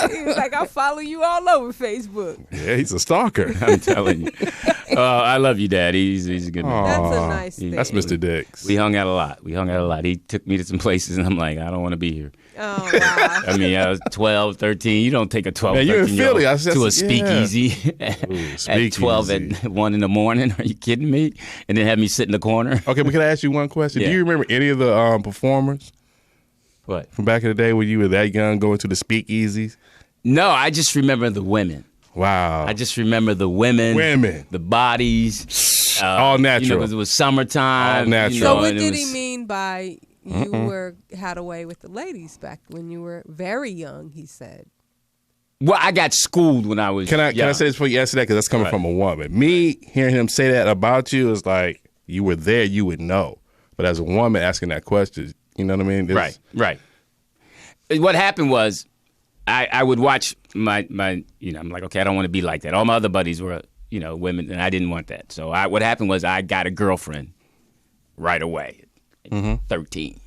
He was like, "I follow you all over Facebook." Yeah, he's a stalker. I'm telling you. I love you, Dad. He's a good man. That's a nice thing. That's Mr. Dix. We hung out a lot. He took me to some places, and I'm like, I don't want to be here. Oh, wow. I mean, I was 12, 13. You don't take a 12, Man, you're in 13 year old Philly. to a speakeasy speakeasy. at 12 at 1 in the morning. Are you kidding me? And then have me sit in the corner. Okay, but can I ask you one question? Yeah. Do you remember any of the performers What? from back in the day when you were that young going to the speakeasies? No, I just remember the women. Wow. I just remember the women. The bodies. All natural. It was summertime. All natural. So what did he mean by you had a way with the ladies back when you were very young, he said? Well, I got schooled when I was Can I young. say this before you answer that? Because that's coming from a woman. Me hearing him say that about you is like, you were there, you would know. But as a woman asking that question, you know what I mean? Right. What happened was, I would watch my I'm like, okay, I don't want to be like that. All my other buddies were, women, and I didn't want that. So what happened was I got a girlfriend right away at 13.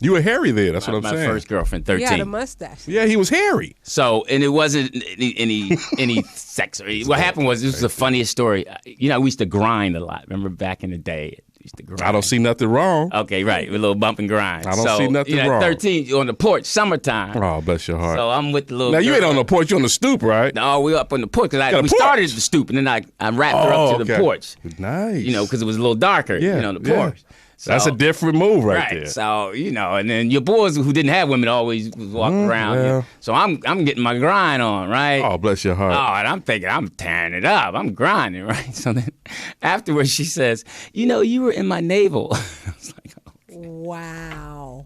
You were hairy then, that's what I'm saying. My first girlfriend, 13. He had a mustache. Yeah, he was hairy. So, and it wasn't any sex. What happened was, this was the funniest story. We used to grind a lot. Remember back in the day? We used to grind. I don't see nothing wrong. Okay, right. With a little bump and grind. I don't see nothing wrong. 13, on the porch, summertime. Oh, bless your heart. So I'm with the little Now, you ain't girl. on the porch, you on the stoop, right? No, we up on the porch. Because we porch. started at the stoop, and then I wrapped her up to the porch. Nice. Because it was a little darker, the porch. So, that's a different move right there. So, and then your boys who didn't have women always was walking around. well. So I'm getting my grind on, right? Oh, bless your heart. Oh, and I'm thinking, I'm tearing it up. I'm grinding, right? So then afterwards she says, you were in my navel. I was like, oh. Wow.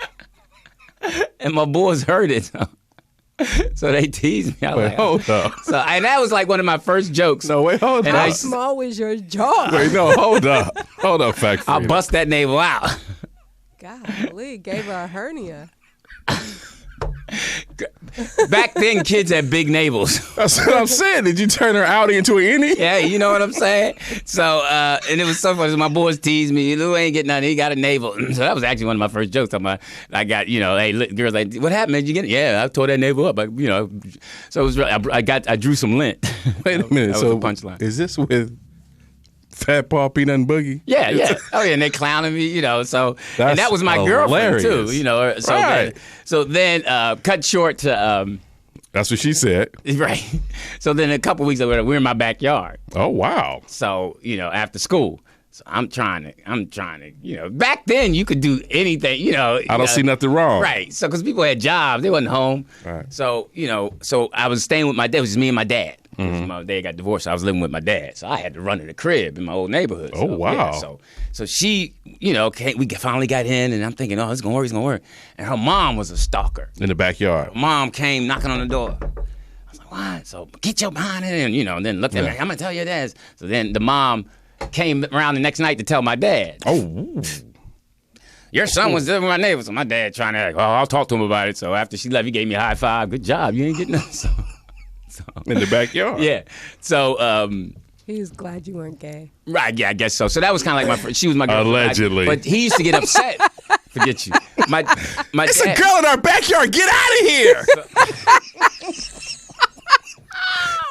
And my boys heard it. So they teased me. I was Wait, like, hold up. So, and that was like one of my first jokes. No, wait, hold And up. How small was your jaw? Wait, no, hold up. Hold up, fact. I'll bust that navel out. Golly, gave her a hernia. Back then, kids had big navels. That's what I'm saying. Did you turn her out into an innie? Yeah, you know what I'm saying? So, and it was so funny. My boys teased me. Lou ain't getting nothing. He got a navel. So that was actually one of my first jokes. I got, hey, girls like, what happened? Did you get it? Yeah, I tore that navel up. So it was really, I drew some lint. Wait a minute. That So was a punchline. is this with Fat Paw, Peanut, and Boogie? Yeah. Oh, yeah, and they clowning me, So, That's and that was my girlfriend, too, hilarious. So, Right. then cut short to, That's what she said. right. So then a couple weeks later, we're in my backyard. Oh, wow. So, after school. So I'm trying to, back then you could do anything, I don't see nothing wrong. Right. So, because people had jobs, they wasn't home. Right. So, so I was staying with my dad. It was just me and my dad. My dad got divorced. So I was living with my dad. So I had to run in the crib in my old neighborhood. Oh, So, wow. yeah, so she, we finally got in, and I'm thinking, oh, it's going to work. And her mom was a stalker. In the backyard. Mom came knocking on the door. I was like, what? So get your behind in, and then looked at me. I'm going to tell your dad. So then the mom came around the next night to tell my dad. Oh. Your son was living with my neighbor. So my dad trying to, I'll talk to him about it. So after she left, he gave me a high five. Good job. You ain't getting nothing. So, In the backyard. yeah. So, He was glad you weren't gay. right, yeah, I guess so. So that was kind of like my friend. She was my girlfriend. Allegedly. But he used to get upset. Forget you. My It's dad, a girl in our backyard. Get out of here.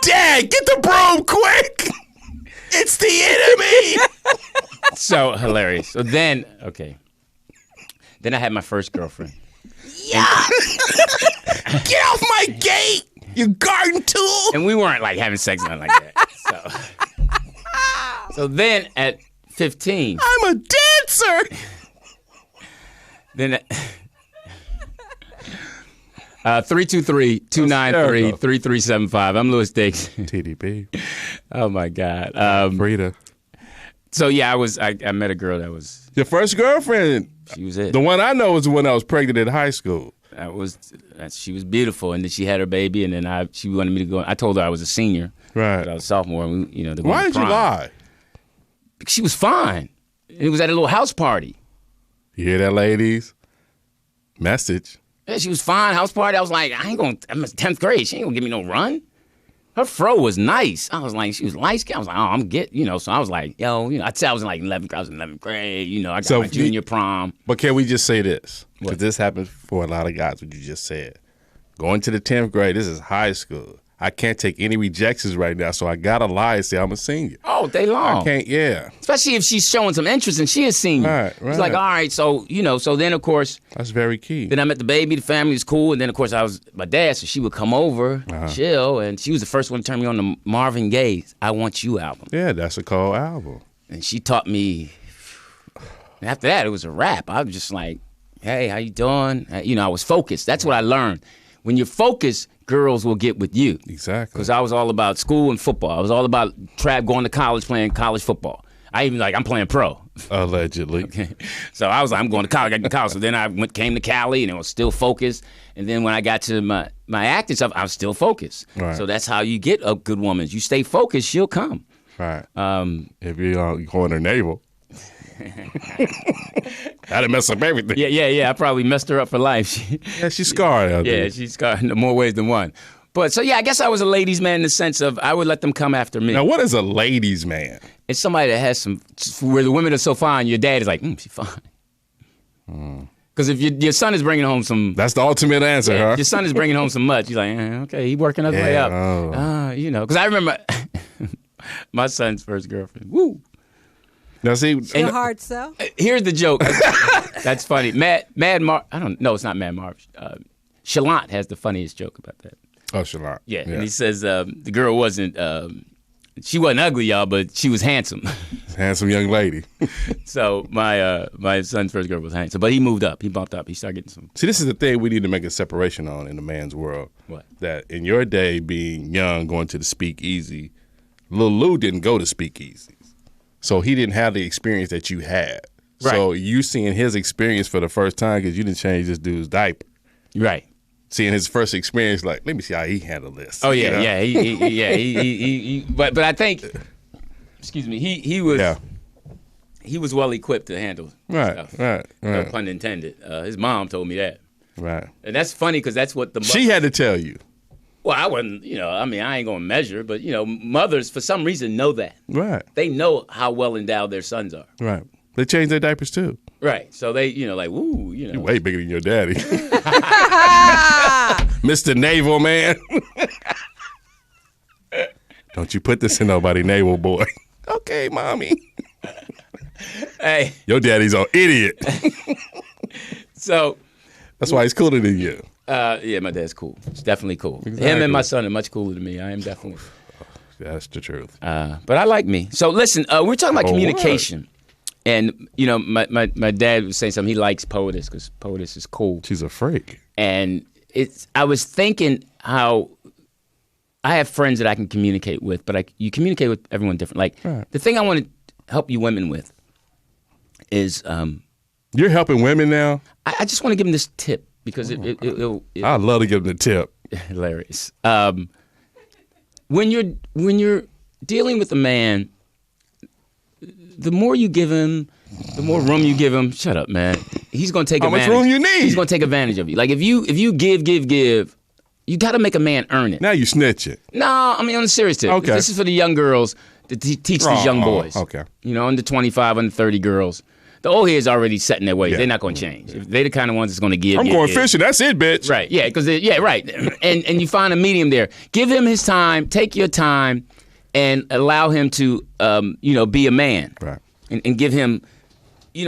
Dad, get the broom quick. It's the enemy. So hilarious. So then, okay. Then I had my first girlfriend. Get off my gate, you garden tool. And we weren't like having sex or nothing like that. So So then at 15, I'm a dancer. then 323-293-3375. I'm Louis Diggs. TDP. Oh my God. Frida. So yeah, I met a girl that was. Your first girlfriend. She was it. The one I know was the one I was pregnant in high school. She was beautiful, and then she had her baby, and then she wanted me to go. I told her I was a senior, right? But I was a sophomore. And we, why did you lie? Because she was fine. It was at a little house party. You hear that, ladies? Message. Yeah, she was fine. House party. I was like, I'm in 10th grade. She ain't gonna give me no run. Her fro was nice. I was like, she was light skinned. I was like, so I was like, I'd say I was in like 11th grade. I got my junior prom. But can we just say this? Because this happens for a lot of guys, what you just said. Going to the 10th grade, this is high school. I can't take any rejections right now, so I gotta lie and say I'm a senior. Oh, day long. I can't, yeah. Especially if she's showing some interest and she is senior. Right. It's like, all right, so then of course. That's very key. Then I met the baby, the family was cool, and then of course I was my dad, so she would come over, chill, and she was the first one to turn me on to Marvin Gaye's I Want You album. Yeah, that's a cool album. And she taught me, and after that, it was a wrap. I was just like, hey, how you doing? I was focused. That's what I learned. When you're focused, girls will get with you. Exactly. Because I was all about school and football. I was all about going to college, playing college football. I'm playing pro. Allegedly. Okay. So I was like, I'm going to college. I got to college. So then I came to Cali, and I was still focused. And then when I got to my acting stuff, I was still focused. Right. So that's how you get a good woman. You stay focused, she'll come. Right. If you're going to naval. That'd mess up everything. Yeah. I probably messed her up for life. She's scarred. I think. She's scarred in more ways than one. But so, I guess I was a ladies' man in the sense of I would let them come after me. Now, what is a ladies' man? It's somebody that has where the women are so fine, your dad is like, she's fine. Because if your son is bringing home some... That's the ultimate answer, huh? If your son is bringing home some much, you're like, okay, he's working his way up. Because I remember my son's first girlfriend. Woo! Now, see, your hard sell. Here's the joke. That's funny. Mad Marv. I don't know. It's not Mad Marv. Chalant has the funniest joke about that. Oh, Chalant. Yeah, and he says the girl wasn't. She wasn't ugly, y'all, but she was handsome. Handsome young lady. So my son's first girl was handsome, but he moved up. He bumped up. He started getting some. See, this is the thing we need to make a separation on in the man's world. What? That in your day, being young, going to the speakeasy, Lil Lou didn't go to speakeasies. So he didn't have the experience that you had. Right. So you seeing his experience for the first time because you didn't change this dude's diaper. Right. Seeing his first experience, like, let me see how he handled this. Oh yeah, He but I think, excuse me, he was well equipped to handle stuff. Right. No pun intended. His mom told me that. Right. And that's funny because that's what the she had to tell you. Well, I wouldn't, I ain't going to measure, but, mothers, for some reason, know that. Right. They know how well endowed their sons are. Right. They change their diapers, too. Right. So they, like, woo, You're way bigger than your daddy. Mr. Naval Man. Don't you put this in nobody, naval boy. Okay, mommy. Hey. Your daddy's an idiot. So. That's why he's cooler than you. Yeah, my dad's cool. He's definitely cool. Exactly. Him and my son are much cooler than me. I am definitely. That's the truth. But I like me. So listen, we're talking about communication. And, my dad was saying something. He likes Poetess because Poetess is cool. She's a freak. And I was thinking how I have friends that I can communicate with, but you communicate with everyone different. Like, the thing I want to help you women with is... You're helping women now? I just want to give them this tip. Because it'll I'd love to give them the tip. Hilarious. When you're dealing with a man, the more you give him, the more room you give him. Shut up, man. He's gonna take advantage. How much room you need? He's gonna take advantage of you. Like if you give, you got to make a man earn it. Now you snitching. No, on a serious tip. Okay. This is for the young girls to teach these young boys. Okay. Under 25, under 30 girls. The old heads already set in their ways. Yeah. They're not going to change. Yeah. They're the kind of ones that's going to give. I'm going fishing. That's it, bitch. Right. Yeah. Right. And you find a medium there. Give him his time. Take your time, and allow him to, be a man. Right. And give him,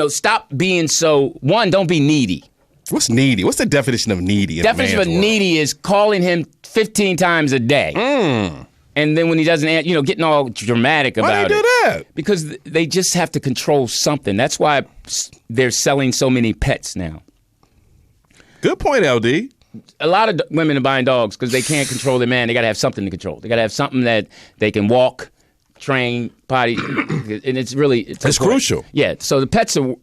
stop being so. One, don't be needy. What's needy? What's the definition of needy? Definition of needy is calling him 15 times a day. And then when he doesn't, getting all dramatic about it. Why do you do that? Because they just have to control something. That's why they're selling so many pets now. Good point, LD. A lot of women are buying dogs because they can't control their man. They got to have something to control. They got to have something that they can walk, train, potty, and it's really it's crucial. Yeah. So the pets are,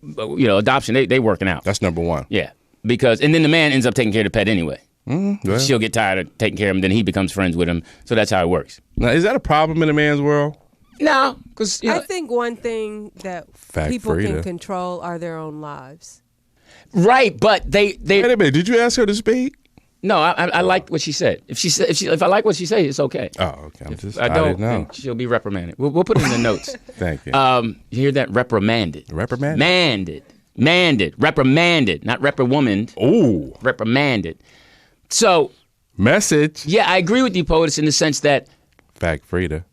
adoption. They working out. That's number one. Yeah, and then the man ends up taking care of the pet anyway. Well. She'll get tired of taking care of him, then he becomes friends with him. So that's how it works. Now, is that a problem in a man's world? No, because I think one thing that people can control are their own lives. Right, but they. Wait a minute. Did you ask her to speak? No, I liked what she said. If I like what she said, it's okay. Oh, okay. I didn't know. She'll be reprimanded. We'll put it in the notes. Thank you. You hear that? Reprimanded. Reprimanded, not reprimand. Ooh, reprimanded. So, message. Yeah, I agree with you, POTUS, in the sense that fact, Frida,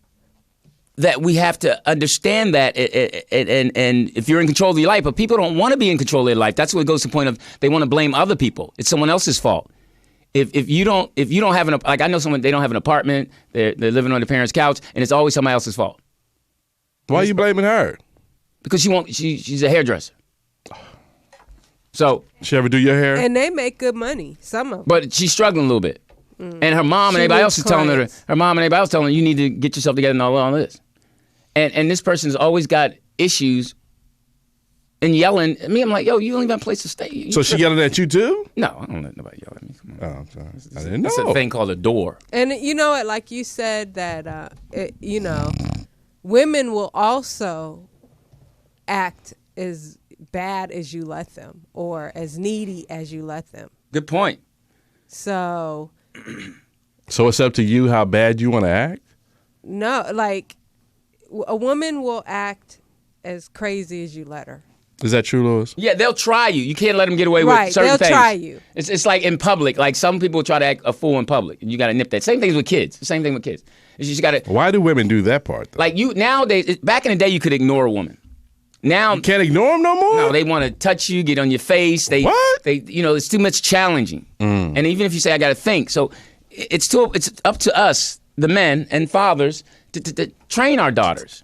that we have to understand that, and if you're in control of your life, but people don't want to be in control of their life. That's what goes to the point of they want to blame other people. It's someone else's fault. If you don't have like I know someone, they don't have an apartment, they're living on their parents' couch, and it's always somebody else's fault. Why are you blaming her? Because she's a hairdresser. So she ever do your hair? And they make good money, some of them. But she's struggling a little bit. And her mom and everybody else is telling her, you need to get yourself together and all this. And this person's always got issues and yelling at me. I'm like, yo, you don't even have a place to stay. So she yelling at you too? No, I don't let nobody yell at me. Come on. Oh, I'm sorry. I didn't know. It's a thing called a door. And you know what? Like you said that, women will also act as bad as you let them or as needy as you let them. Good point. So it's up to you how bad you want to act? No, like a woman will act as crazy as you let her. Is that true, Louis? Yeah, they'll try you. You can't let them get away with certain things. They'll try you. It's like in public. Like some people try to act a fool in public, and you got to nip that. Same thing with kids. Same thing with kids. You just got to. Why do women do that part, though? Like nowadays, back in the day, you could ignore a woman. Now you can't ignore them no more. No, they want to touch you, get on your face. What? It's too much challenging. And even if you say I got to think, so it's up to us, the men and fathers, to train our daughters,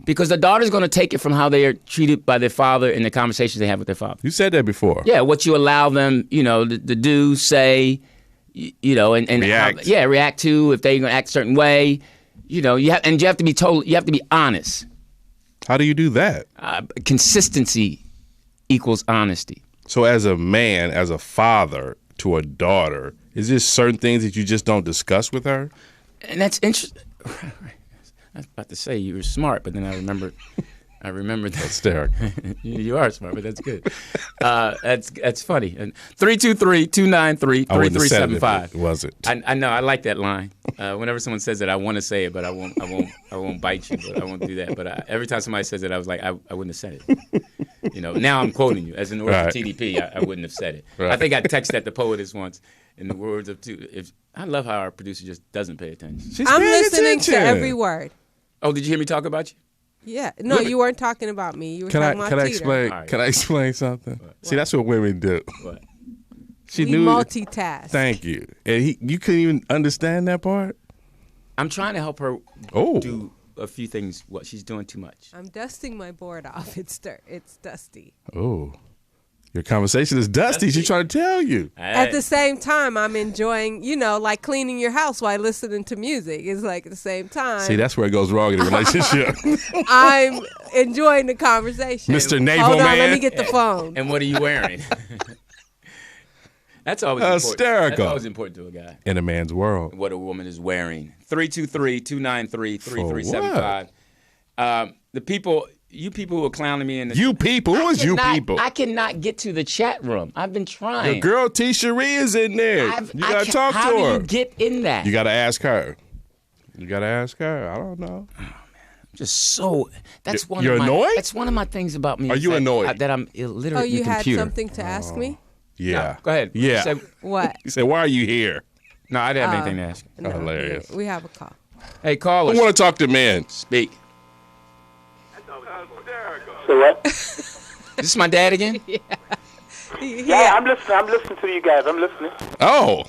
because the daughter's going to take it from how they are treated by their father and the conversations they have with their father. You said that before. Yeah, what you allow them, to do, say, and react. React to if they're going to act a certain way. You have to be told. You have to be honest. How do you do that? Consistency equals honesty. So as a man, as a father to a daughter, is there certain things that you just don't discuss with her? And that's interesting. I was about to say you were smart, but then I remembered that. That's hysterical. You are smart, but that's good. That's funny. And 323-293-3375. Was it? I know. I like that line. Whenever someone says it, I want to say it, but I won't bite you. But I won't do that. But every time somebody says it, I was like, I wouldn't have said it. Now I'm quoting you. As in the words of TDP, I wouldn't have said it. Right. I think I texted that the POTUS once in the words of two. I love how our producer just doesn't pay attention. I'm listening to every word. Oh, did you hear me talk about you? Yeah. No, you weren't talking about me. You were talking about Teeter. Can I explain something? What? See, that's what women do. What? We multitask. Thank you. And you couldn't even understand that part? I'm trying to help her do a few things. What she's doing too much. I'm dusting my board off. It's dusty. Oh. Your conversation is dusty. She's trying to tell you. At the same time, I'm enjoying, like cleaning your house while listening to music. It's like at the same time. See, that's where it goes wrong in a relationship. I'm enjoying the conversation. Mr. Naval Hold on, Man. let me get the phone. And what are you wearing? That's always hysterical. That's always important to a guy. In a man's world. What a woman is wearing. 323-293-3375. The people... You people who are clowning me in the... You people? Who is you people? I cannot get to the chat room. I've been trying. The girl T. Cherie is in there. You got to talk to her. How do you get in that? You got to ask her. I don't know. Oh, man. I'm just so... You're annoyed? That's one of my things about me. Are you annoyed? That I'm illiterate in the computer. computer. Had something to ask me? Yeah. No, go ahead. Yeah. Say, what? You said, why are you here? No, I didn't have anything to ask you. No, hilarious. We have a call. Hey, call us. I want to talk to men. Speak. So what? This is my dad again? Yeah, I'm listening. I'm listening to you guys. I'm listening. Oh.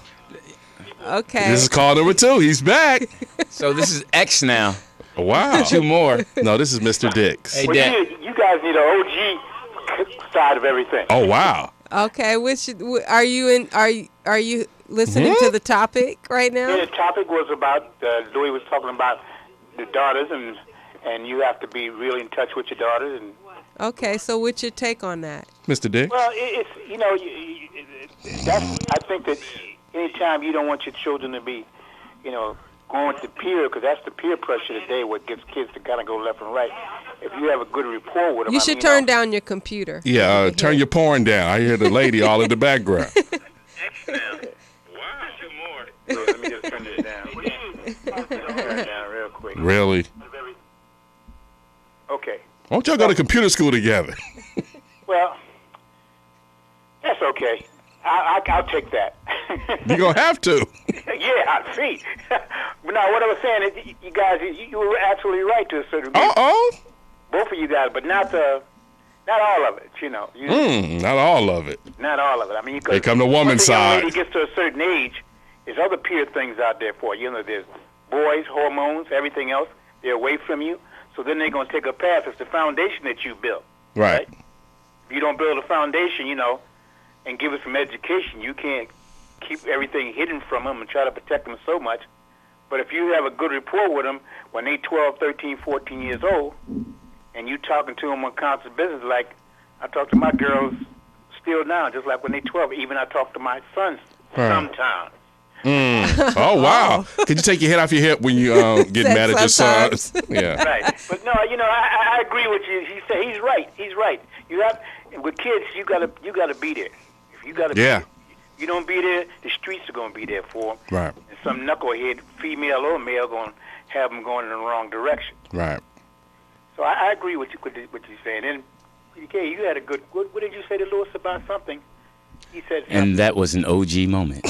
Okay. This is call number 2. He's back. So this is X now. Wow. 2 more. No, this is Mr. Dix. Hey, Well, Dad. you guys need an OG side of everything. Oh, wow. Okay. Are you listening to the topic right now? Yeah, the topic was about, Louis was talking about the daughters, and you have to be really in touch with your daughters. And Okay. So what's your take on that? Mr. Dix? well, it's I think that anytime you don't want your children to be, going with the peer, because that's the peer pressure today, what gets kids to kind of go left and right. If you have a good rapport with them, You should turn down your computer. Yeah, turn your porn down. I hear the lady all in the background. Let me just turn this down. Turn it down real quick. Really? Okay. Why don't y'all go to computer school together? Well, that's okay. I'll take that. You're going to have to. Yeah, I see. But now, what I was saying is, you guys, you were absolutely right to a certain degree. Uh-oh. Both of you guys, but not all of it. Not all of it. Not all of it. I mean, They come to woman's once a young side. lady gets to a certain age, there's other peer things out there for you. There's boys, hormones, everything else. They're away from you. So then they're going to take a path. It's the foundation that you built. Right. If you don't build a foundation, and give us some education, you can't keep everything hidden from them and try to protect them so much. But if you have a good rapport with them when they're 12, 13, 14 years old, and you talking to them on constant business, like I talk to my girls still now, just like when they're 12. Even I talk to my sons sometimes. Oh, wow. Could you take your head off your hip when you get mad at your son? Yeah. Right. But no, I agree with you. He's right. He's right. You have with kids, you gotta be there. If you gotta, Yeah. if you don't be there, the streets are gonna be there for them. Right. And some knucklehead, female or male, gonna have them going in the wrong direction. Right. So I agree with what you're saying. And PK, you had a good. What did you say to Lewis about something? He said something. And that was an OG moment.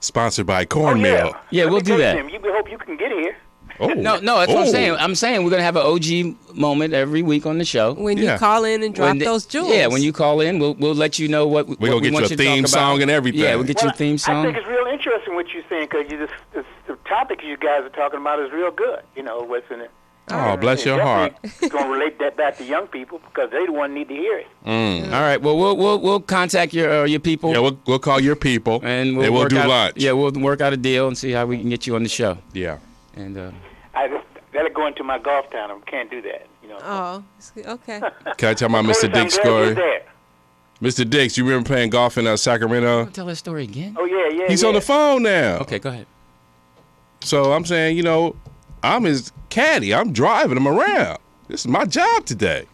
Sponsored by Cornmeal. Yeah, Let we'll me do tell you that. something. We hope you can get here. Oh. No, that's what I'm saying. I'm saying we're going to have an OG moment every week on the show. When you Yeah. call in and drop those jewels. Yeah, when you call in, we'll let you know what We're what going we to want get you you to a talk theme about. song and everything. Yeah, we'll get you a theme I song. think it's real interesting what you're saying because the topic you guys are talking about is real good. What's in it. Oh, bless your heart. Going to relate that back to young people because they the one need to hear it. All right. Well, we'll contact your people. Yeah, we'll call your people and we'll we'll work do out, lunch. Yeah, we'll work out a deal and see how we can get you on the show. Yeah. And That'll go into my golf town. I can't do that. Oh, okay. Can I tell my Mr. Dix story? Mr. Dix, you remember playing golf in Sacramento? tell that story again. Oh yeah. He's on the phone now. Okay, go ahead. So I'm saying, I'm his caddy. I'm driving him around. This is my job today.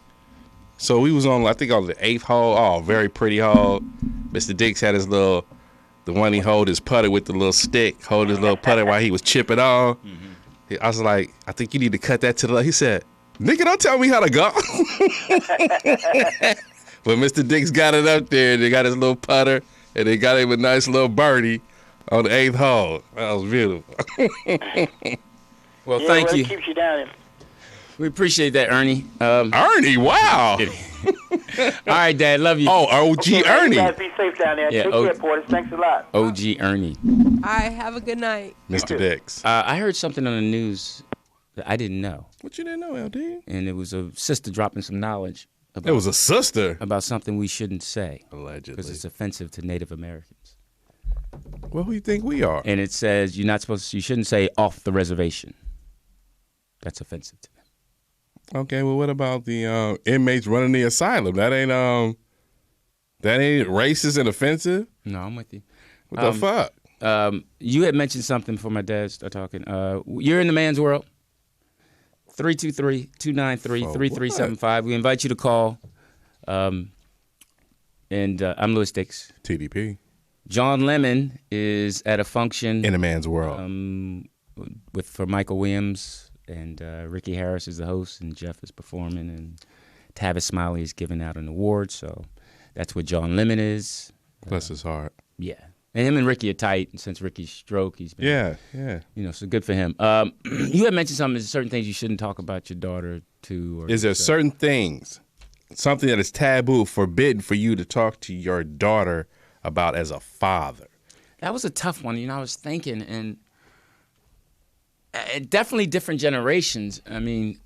So we was on, I think, on the 8th hole. Oh, very pretty hole. Mr. Dix had the one he hold his putter with the little stick, hold his little putter while he was chipping on. Mm-hmm. I was like, I think you need to cut that to the left. He said, nigga, don't tell me how to go. But Mr. Dix got it up there. They got his little putter, and they got him a nice little birdie on the 8th hole. That was beautiful. Well, thank you. It keeps you down there. We appreciate that, Ernie. Ernie, wow. All right, Dad. Love you. Oh, OG Okay, Ernie. You guys be safe down there. Yeah, Take care, Portis. Thanks a lot. OG Ernie. All right, have a good night. Mr. Dix. I heard something on the news that I didn't know, What you didn't know, LD? and it was a sister dropping some knowledge It was a sister. about something we shouldn't say Allegedly. because it's offensive to Native Americans. Well, who you think we are? And it says you shouldn't say off the reservation. That's offensive to them. Okay, well, what about the inmates running the asylum? That ain't racist and offensive? No, I'm with you. What the fuck? You had mentioned something before my dad started talking. You're in the man's world. 323-293-3375. We invite you to call. And I'm Louis Dix. TDP. John Lemon is at a function In a man's world. for Michael Williams, and Ricky Harris is the host, and Jeff is performing, and Tavis Smiley is giving out an award. So that's what John Lemon is. Bless his heart. Yeah. And him and Ricky are tight, and since Ricky's stroke, he's been, Yeah. so good for him. You had mentioned certain things you shouldn't talk about your daughter to. Or Is there certain things, something that is taboo, forbidden for you to talk to your daughter about as a father? That was a tough one. I was thinking, and definitely different generations. I mean,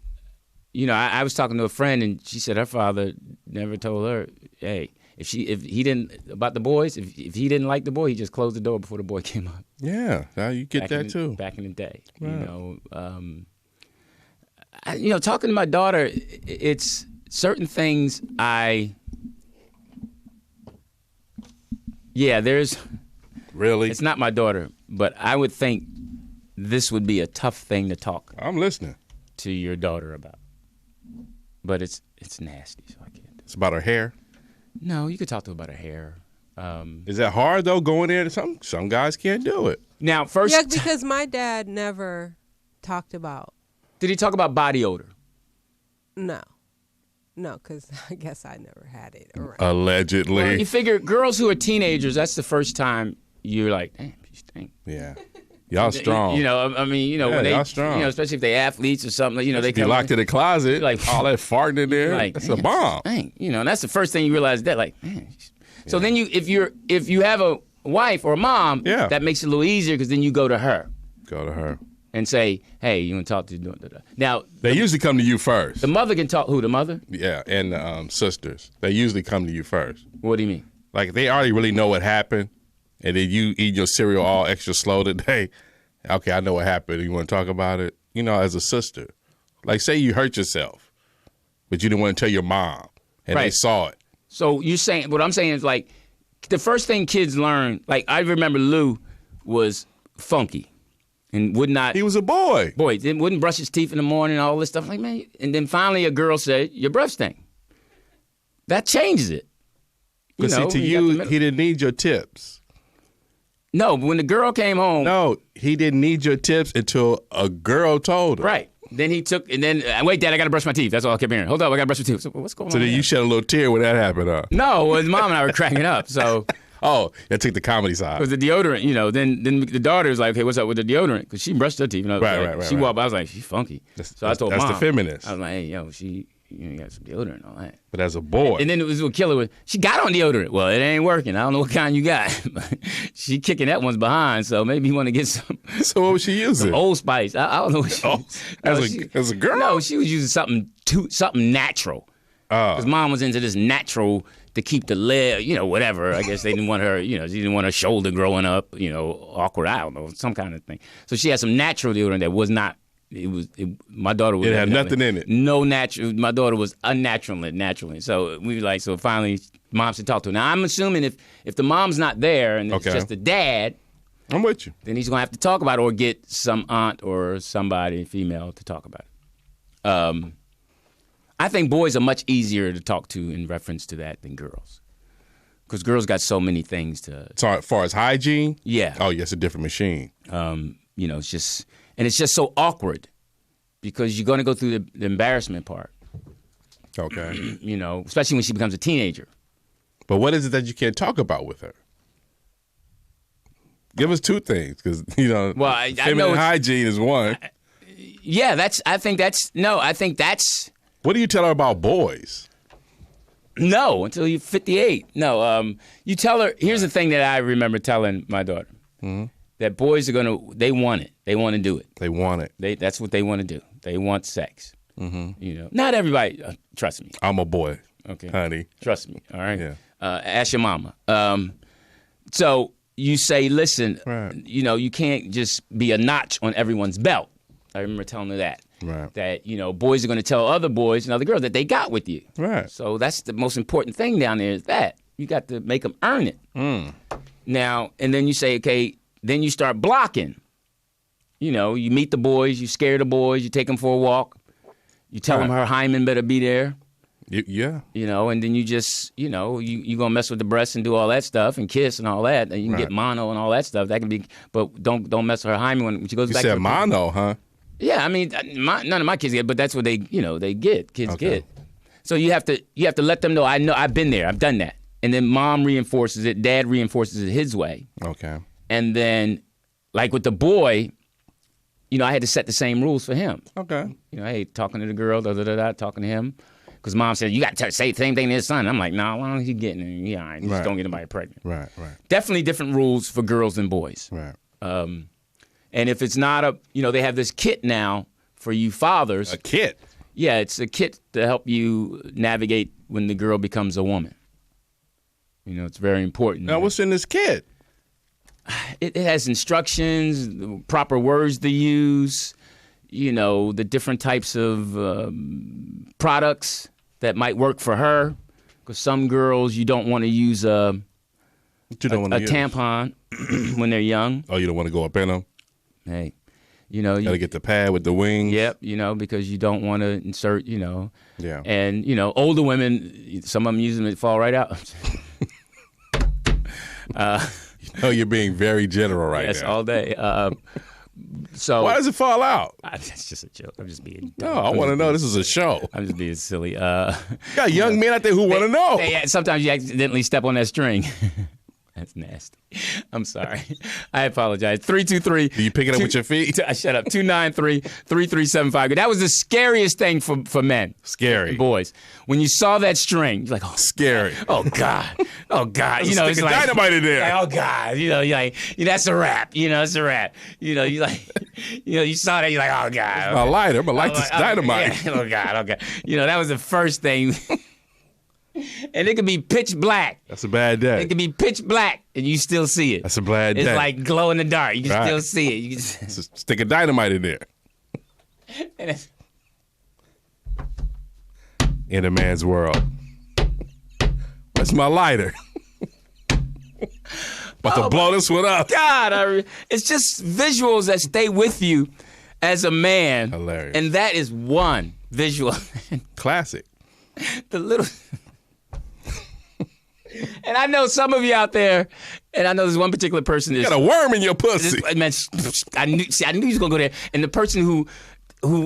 I was talking to a friend, and she said her father never told her, hey, if he didn't about the boys, if he didn't like the boy, he just closed the door before the boy came up. Yeah, now you get that too. Back in the day, right. Talking to my daughter, it's certain things there's really. It's not my daughter, but I would think this would be a tough thing to talk. I'm listening to your daughter about, but it's nasty, so I can't. It's about her hair. No, you could talk to her about her hair. Is that hard though? Going there, some guys can't do it. Now, first, because my dad never talked about. Did he talk about body odor? No, because I guess I never had it around. Allegedly, well, you figure girls who are teenagers, that's the first time you're like, damn, you stink. Yeah. Y'all strong. When they, y'all strong. Especially if they athletes or something, they be locked in the closet, like all that farting in there. Like, that's a bomb. Dang, and that's the first thing you realize that, like, man. So then if you have a wife or a mom, that makes it a little easier because then you go to her. Go to her. And say, hey, you want to talk to? Now they usually come to you first. The mother can talk. Who, the mother? Yeah, and the sisters. They usually come to you first. What do you mean? Like they already really know what happened, and then you eat your cereal all extra slow today. Okay, I know what happened. You want to talk about it? As a sister. Like say you hurt yourself, but you didn't want to tell your mom, and they saw it. So you're saying, what I'm saying is like, the first thing kids learn, like I remember Lou was funky. And would not. He was a boy. Wouldn't brush his teeth in the morning, all this stuff. Like, man. And then finally a girl said, your breath stink. That changes it. Because to you, he didn't need your tips. No, but when the girl came home. No, he didn't need your tips until a girl told him. Right. Then he took, and then, wait, Dad, I got to brush my teeth. That's all I kept hearing. Hold up, I got to brush my teeth. So what's going on? So then you shed a little tear when that happened, huh? No, well, his mom and I were cracking up, so. Oh, that took the comedy side. Because the deodorant, then the daughter was like, "Hey, what's up with the deodorant?" Because she brushed her teeth. Right. She walked by, I was like, "She's funky." So I told Mom. That's the feminist. I was like, "Hey, she got some deodorant and all that." But as a boy. And then it was what killer was, she got on deodorant. Well, it ain't working. I don't know what kind you got. She kicking that one's behind, so maybe you want to get some. So what was she using? Some Old Spice. I don't know what she as a girl? No, she was using something natural. Because Mom was into this natural to keep the leg, whatever. I guess they didn't want her, she didn't want her shoulder growing up, awkward. I don't know, some kind of thing. So she had some natural deodorant that was not. My daughter was. It had nothing in it. No natural. My daughter was unnatural naturally. So we were like, so finally, Mom said talk to her. Now I'm assuming if the mom's not there and it's just the dad, I'm with you. Then he's gonna have to talk about it or get some aunt or somebody female to talk about it. I think boys are much easier to talk to in reference to that than girls. Because girls got so many things to... So as far as hygiene? Yeah. Oh, yeah, it's a different machine. It's just... And it's just so awkward. Because you're going to go through the embarrassment part. Okay. Especially when she becomes a teenager. But what is it that you can't talk about with her? Give us two things. Because, feminine hygiene is one. I think that's... What do you tell her about boys? No, until you're 58. No, you tell her, here's the thing that I remember telling my daughter. Mm-hmm. That boys are they want it. They want to do it. They want it. That's what they want to do. They want sex. Mm-hmm. Not everybody, trust me. I'm a boy. Okay. Honey. Trust me, all right? Yeah. Ask your mama. So you say, listen, right. You can't just be a notch on everyone's belt. I remember telling her that. Right. That, boys are going to tell other boys and other girls that they got with you. Right. So that's the most important thing down there is that. You got to make them earn it. Mm. Now, and then you say, okay, then you start blocking. You meet the boys, you scare the boys, you take them for a walk. You tell them her hymen better be there. Yeah. And then you just, you going to mess with the breasts and do all that stuff and kiss and all that. And you can get mono and all that stuff. That can be, but don't mess with her hymen when she goes back to the mono, huh? Yeah, I mean, none of my kids get, but that's what they get. Kids get. So you have to let them know. I've been there. I've done that. And then mom reinforces it. Dad reinforces it his way. Okay. And then, like with the boy, I had to set the same rules for him. Okay. Hey, talking to the girl, talking to him. Because mom said, you got to say the same thing to his son. I'm like, nah, why don't he get in? Yeah, all right. Just don't get anybody pregnant. Right. Definitely different rules for girls than boys. Right. And if it's not they have this kit now for you fathers. A kit? Yeah, it's a kit to help you navigate when the girl becomes a woman. It's very important. Now, what's in this kit? It has instructions, the proper words to use, the different types of products that might work for her. Because some girls, you don't want to use a tampon when they're young. Oh, you don't want to go up in them? Hey, you got to get the pad with the wings. Yep, because you don't want to insert, Yeah. And, older women, some of them use them, it fall right out. You're being very general right now. Yes, all day. So why does it fall out? That's just a joke. I'm just being dumb. No, I want to know. This is a show. I'm just being silly. You got young men out there who want to know. Sometimes you accidentally step on that string. That's nasty. I'm sorry. I apologize. 323. Do you pick it up with your feet? Shut up. 293-3375. That was the scariest thing for men. Scary. Boys. When you saw that string, you're like, oh. Scary. Oh, God. Oh, God. It's like dynamite in there. Like, oh, God. You're like, that's a wrap. It's a wrap. You like, you saw that. You're like, oh, God. It's my lighter. I'm going to light this dynamite. Yeah. Oh, God. Okay. That was the first thing. And it could be pitch black. That's a bad day. It could be pitch black, and you still see it. That's a bad day. It's like glow in the dark. You can still see it. You can stick a dynamite in there. In a man's world. Where's my lighter? About to blow this one up. God, it's just visuals that stay with you as a man. Hilarious. And that is one visual. Classic. The little... And I know some of you out there, and I know there's one particular person. You got a worm in your pussy. Man, I knew he was going to go there. And the person who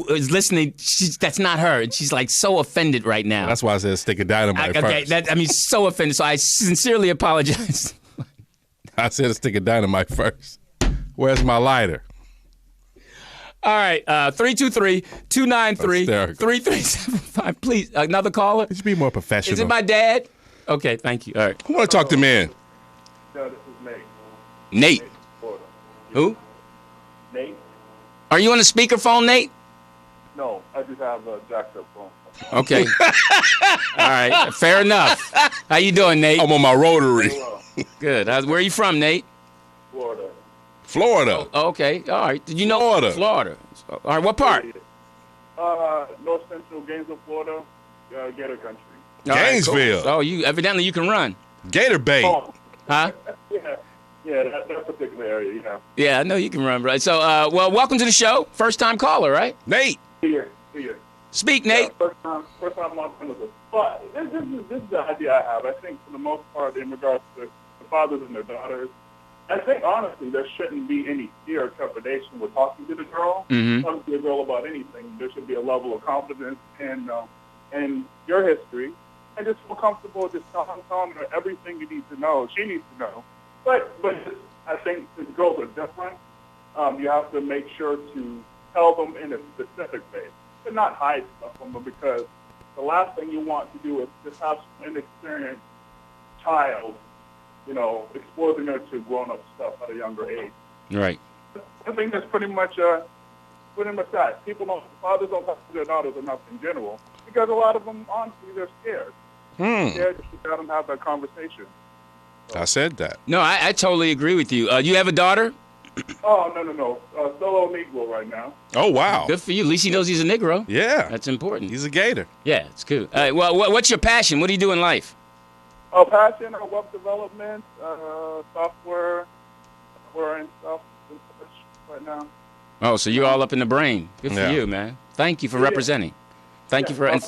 is listening, that's not her. And she's like so offended right now. That's why I said stick a dynamite first. Okay, so offended. So I sincerely apologize. I said stick a dynamite first. Where's my lighter? All right, 323-293-3375. Please, another caller. You should be more professional. Is it my dad? Okay, thank you. All right. Who want to talk to men? No, this is Nate. Nate. Who? Nate? Are you on the speakerphone, Nate? No, I just have a jacked up phone. Okay. All right, fair enough. How you doing, Nate? I'm on my rotary. Good. Where are you from, Nate? Florida. Oh, okay. All right. Did you know Florida? All right. What part? North Central, Gainesville, Florida, Gator Country. Gainesville. Right, cool. Oh, evidently you can run. Gator bait. Oh. Huh? Yeah, that particular area, yeah. Yeah, I know you can run, right? So, welcome to the show. First time caller, right? Nate. Here. Speak, Nate. First time on premises. But this is the idea I have. I think for the most part, in regards to the fathers and their daughters, I think honestly there shouldn't be any fear or trepidation with talking to the girl. Talking to the girl about anything. There should be a level of confidence in your history. And just feel comfortable just telling her everything you need to know. She needs to know. But I think the girls are different. You have to make sure to tell them in a specific way. But not hide stuff from them, because the last thing you want to do is just have an inexperienced child, exposing her to grown-up stuff at a younger age. Right. I think that's pretty much that. Fathers don't talk to their daughters enough in general, because a lot of them, honestly, they're scared. Scared to sit down and have that conversation. So. I said that. No, I totally agree with you. You have a daughter? Oh, no. Solo Negro right now. Oh, wow. Good for you. At least he knows he's a Negro. Yeah. That's important. He's a Gator. Yeah, it's cool. Well, what's your passion? What do you do in life? Oh, passion, web development, software and stuff right now. Oh, so you're all up in the brain. Good for you, man. Thank you for representing. Thank you for and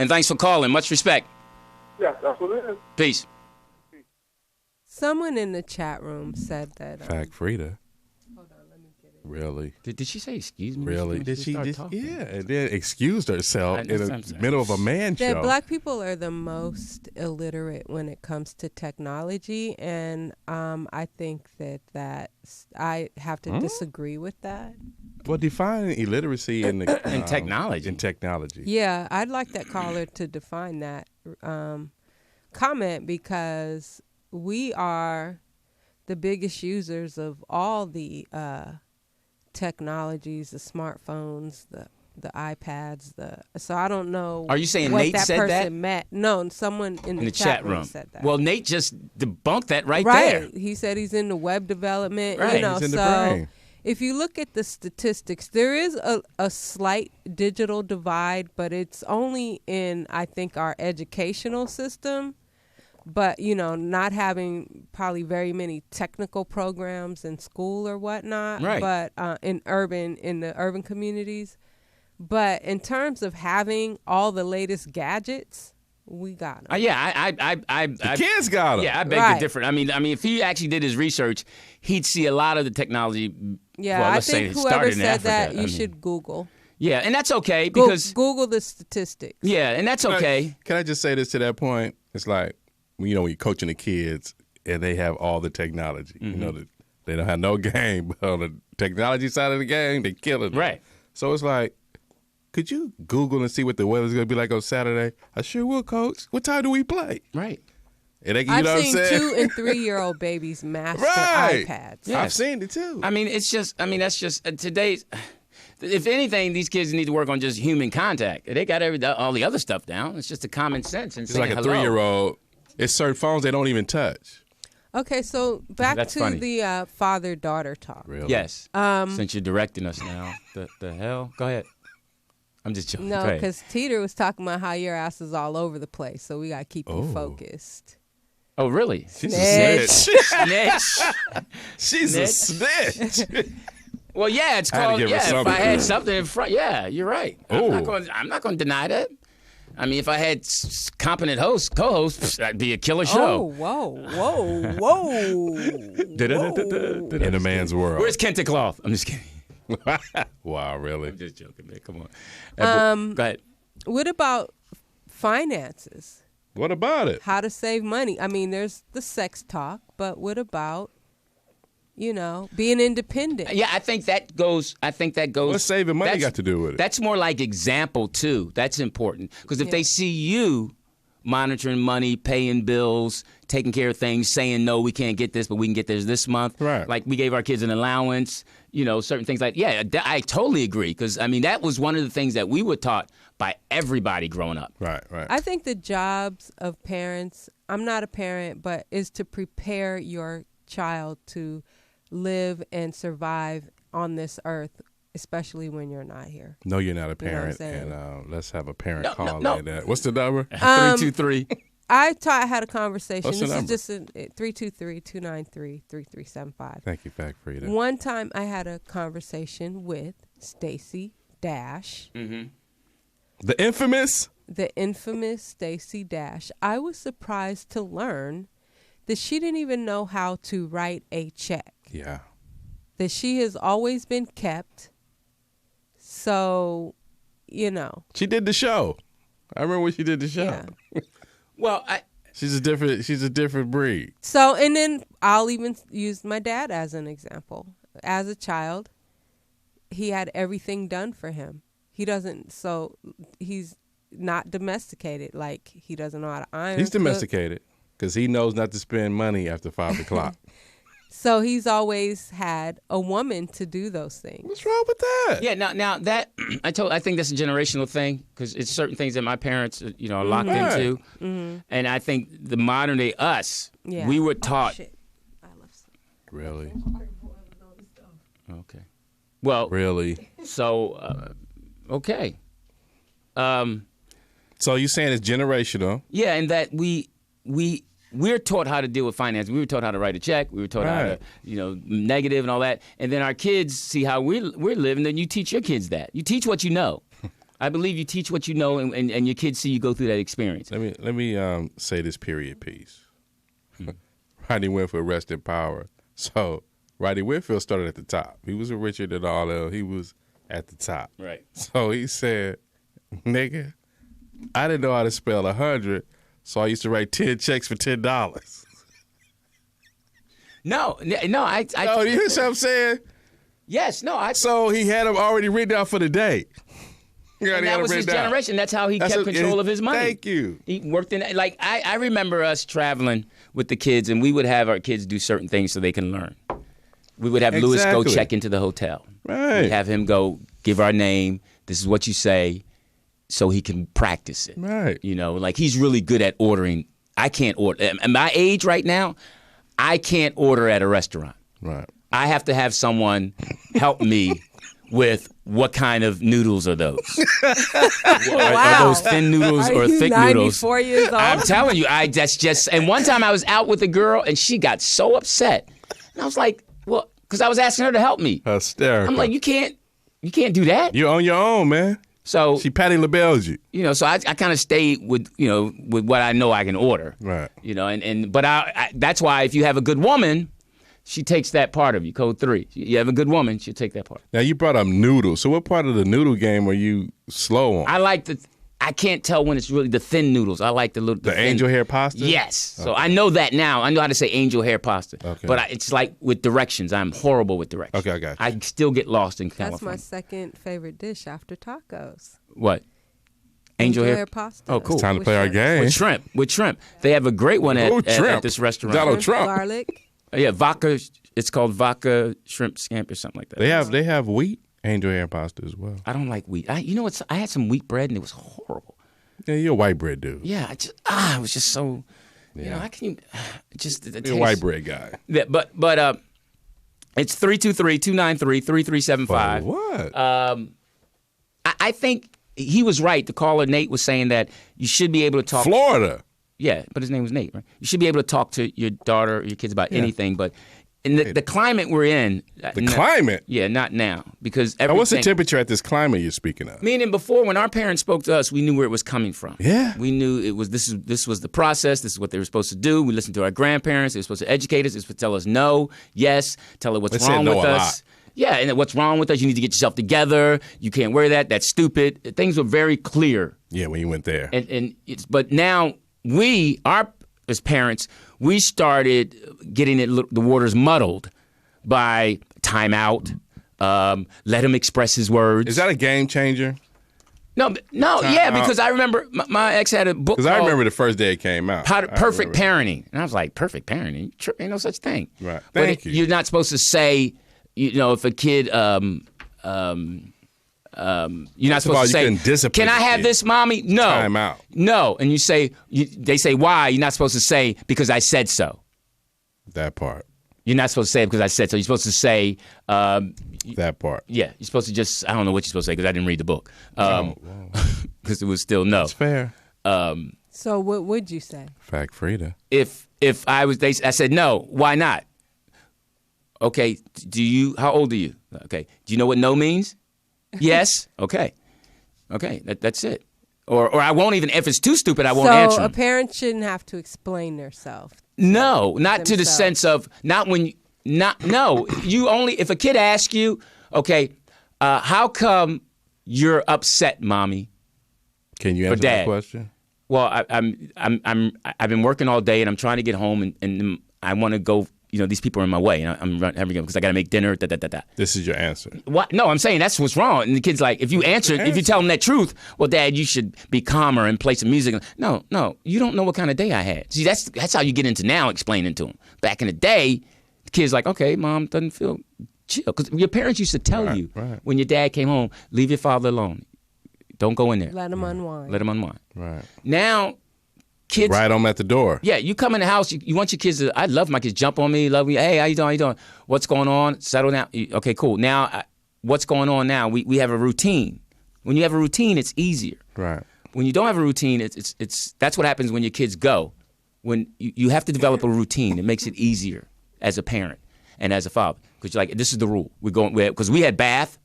thanks for calling. Much respect. Yeah, that's what it is. Peace. Someone in the chat room said that. Fact Frida. Hold on, let me get it. Really? Did she say excuse me? Really? Did she just? Yeah, and then excused herself in the middle of a man that show. Black people are the most illiterate when it comes to technology, and I think that I have to disagree with that. Well, define illiteracy in the In technology. In technology. Yeah, I'd like that caller to define that comment, because we are the biggest users of all the technologies, the smartphones, the iPads. So I don't know. Are you saying what Nate that said person that? meant. No, someone in the chat room said that. Well, Nate just debunked that right right. there. He said he's into web development. Right. You know, He's in the so brain. if you look at the statistics, there is a slight digital divide, but it's only in, I think, our educational system. But, you know, not having probably very many technical programs in school or whatnot. Right. But in the urban communities. But in terms of having all the latest gadgets, we got them. The kids got them. Yeah, I beg Right. to differ. I mean, if he actually did his research, he'd see a lot of the technology. Yeah, well, I let's say think it whoever started in said Africa. that, you I mean, should Google. Yeah, and that's okay because Google the statistics. yeah, and that's okay. Can I just say this to that point? It's like, when you're coaching the kids and they have all the technology. Mm-hmm. You know, they don't have no game, but on the technology side of the game, they killing it. Right. So it's like, could you Google and see what the weather's going to be like on Saturday? I sure will, Coach. What time do we play? Right. And they, I've know seen what I'm saying? 2- and 3-year-old babies master Right. iPads. Yeah. I've seen it too. I mean, it's just. I mean, that's just today's. If anything, these kids need to work on just human contact. They got all the other stuff down. It's just a common sense. And It's like a hello. 3-year-old. It's certain phones they don't even touch. Okay, so back That's to funny. the father-daughter talk. Really? Yes. Since you're directing us now, the hell? Go ahead. I'm just joking. Go No, ahead. because Teeter was talking about how your ass is all over the place, so we got to keep you focused. Oh, really? She's a snitch. Snitch. She's a Snitch. snitch. Well, yeah, it's I had to called. give her Yeah, if something. I had something in front, yeah, you're right. Oh. I'm not going to deny that. I mean, if I had competent co-hosts, that'd be a killer show. Whoa, whoa. In a man's world. Where's Kenta Cloth? I'm just kidding. Wow, really? I'm just joking, man. Come on. Go ahead. What about finances? What about it? How to save money? I mean, there's the sex talk, but what about, being independent? Yeah, I think that goes. What's saving money that's- got to do with it? That's more like example too. That's important because if they see you monitoring money, paying bills, taking care of things, saying no, we can't get this, but we can get this month. Right. Like we gave our kids an allowance. Certain things like I totally agree because I mean that was one of the things that we were taught by everybody growing up. Right. I think the jobs of parents, I'm not a parent, but is to prepare your child to live and survive on this earth, especially when you're not here. No, you're not a You know what I'm parent, saying? and let's have a parent No, call no. like that. What's the number? 323. I had a conversation. What's the This number? is just 323-293-3375. Thank you, Fact Frida. One time I had a conversation with Stacy Dash, The infamous. the infamous Stacy Dash. I was surprised to learn that she didn't even know how to write a check, Yeah. that she has always been kept. So, She did the show. I remember when she did the show. yeah. Well, She's a different breed. So, and then I'll even use my dad as an example. As a child, he had everything done for him. He's not domesticated. Like, he doesn't know how to iron. He's cook. domesticated because he knows not to spend money after 5 o'clock. So he's always had a woman to do those things. What's wrong with that? yeah. Now that I think that's a generational thing because it's certain things that my parents are locked Right. into, and I think the modern day us, Yeah. we were taught. Shit. I love Really? Okay. Well, Really? so okay. So you're saying it's generational? Yeah, and that we're taught how to deal with finance. We were taught how to write a check. We were taught how to, negative and all that. And then our kids see how we're living. Then you teach your kids that. You teach what you know. I believe you teach what you know, and your kids see you go through that experience. Let me say this period piece. Rodney Winfield, rest in power. So Rodney Winfield started at the top. He was a Richard and all that. He was at the top. Right. So he said, "Nigga, I didn't know how to spell 100, so I used to write 10 checks for $10." No. I Oh, you hear what I'm saying? Yes, no, So he had them already written out for the day. And that was his generation. That's how he kept control of his money. Thank you. He worked in, like, I remember us traveling with the kids, and we would have our kids do certain things so they can learn. We would have Lewis go check into the hotel. Right. We'd have him go give our name. This is what you say, so he can practice it. Right. You know, like, he's really good at ordering. I can't order. At my age right now, I can't order at a restaurant. Right. I have to have someone help me with what kind of noodles are those. Are those thin noodles or thick noodles? 94 years old? I'm telling you, that's just. And one time I was out with a girl, and she got so upset, and I was like, "Well," because I was asking her to help me. Hysterical. I'm like, "You can't do that." You're on your own, man. So she Patty LaBelle's you. You know, so I kind of stayed with with what I know I can order. Right. You know, but that's why if you have a good woman, she takes that part of you. Code 3. You have a good woman, she'll take that part. Now, you brought up noodles. So what part of the noodle game are you slow on? I can't tell when it's really the thin noodles. I like the thin, angel hair pasta? Yes. Okay. So I know that now. I know how to say angel hair pasta. Okay. But it's like with directions. I'm horrible with directions. Okay, I got you. I still get lost in California. That's my second favorite dish after tacos. What? Angel hair pasta. Oh, cool. It's time to play our game. With shrimp. They have a great one at this restaurant. Donald Trump. Garlic. Yeah, vodka. It's called vodka shrimp scampi or something like that. They have wheat angel hair pasta as well. I don't like wheat. You know what? I had some wheat bread and it was horrible. Yeah, you're a white bread dude. Yeah, it was just so. Yeah. You know, I can just the You're taste. a white bread guy. Yeah, but it's 323-293-3375. What? I think he was right. The caller Nate was saying that you should be able to talk. Florida. Yeah, but his name was Nate, right? You should be able to talk to your daughter or your kids about anything, but in the climate we're in. The climate? Yeah, not now. Because everything. Now, what's the temperature at this climate you're speaking of? Meaning before, when our parents spoke to us, we knew where it was coming from. Yeah. We knew it was this was the process. This is what they were supposed to do. We listened to our grandparents. They were supposed to educate us. They were supposed to tell us no, yes, tell her what's wrong with us. Yeah, and what's wrong with us? You need to get yourself together. You can't wear that. That's stupid. Things were very clear. Yeah, when you went there. But now as parents, we started getting the waters muddled by timeout. Let him express his words. Is that a game changer? No, because I remember my ex had a book. Because I remember the first day it came out. Perfect Parenting, and I was like, perfect parenting? Ain't no such thing. Right. Thank you. You're not supposed to say, if a kid. You're not supposed to say, "Can I have this, mommy?" No. Time out. No, and they say, "Why?" You're not supposed to say, "Because I said so." That part. You're not supposed to say it because I said so. You're supposed to say that part. Yeah, you're supposed to just. I don't know what you're supposed to say because I didn't read the book. Because it was still no. That's fair. So what would you say? Fact, Frida. If I said no. Why not? Okay. How old are you? Okay. Do you know what no means? Yes. Okay. That's it. Or I won't even. If it's too stupid, I won't answer. So a parent shouldn't have to explain themselves. No, not to the sense of You only if a kid asks you, okay, how come you're upset, mommy? Can you answer that question? Well, I've been working all day and I'm trying to get home and I want to go. These people are in my way, and I'm having because I got to make dinner. This is your answer. What? No, I'm saying that's what's wrong. And the kid's like, if you tell them that truth, well, Dad, you should be calmer and play some music. No, you don't know what kind of day I had. See, that's how you get into now explaining to them. Back in the day, the kid's like, okay, Mom doesn't feel chill because your parents used to tell you when your dad came home, leave your father alone, don't go in there, let him unwind. Right now. Kids, right on at the door. Yeah, you come in the house, you want your kids to, I love my kids, jump on me, love me. Hey, how you doing? What's going on? Settle down. Okay, cool. Now, what's going on now? We have a routine. When you have a routine, it's easier. Right. When you don't have a routine, it's that's what happens when your kids go. When you have to develop a routine, it makes it easier as a parent and as a father. Because you're like, this is the rule. Because we had bath,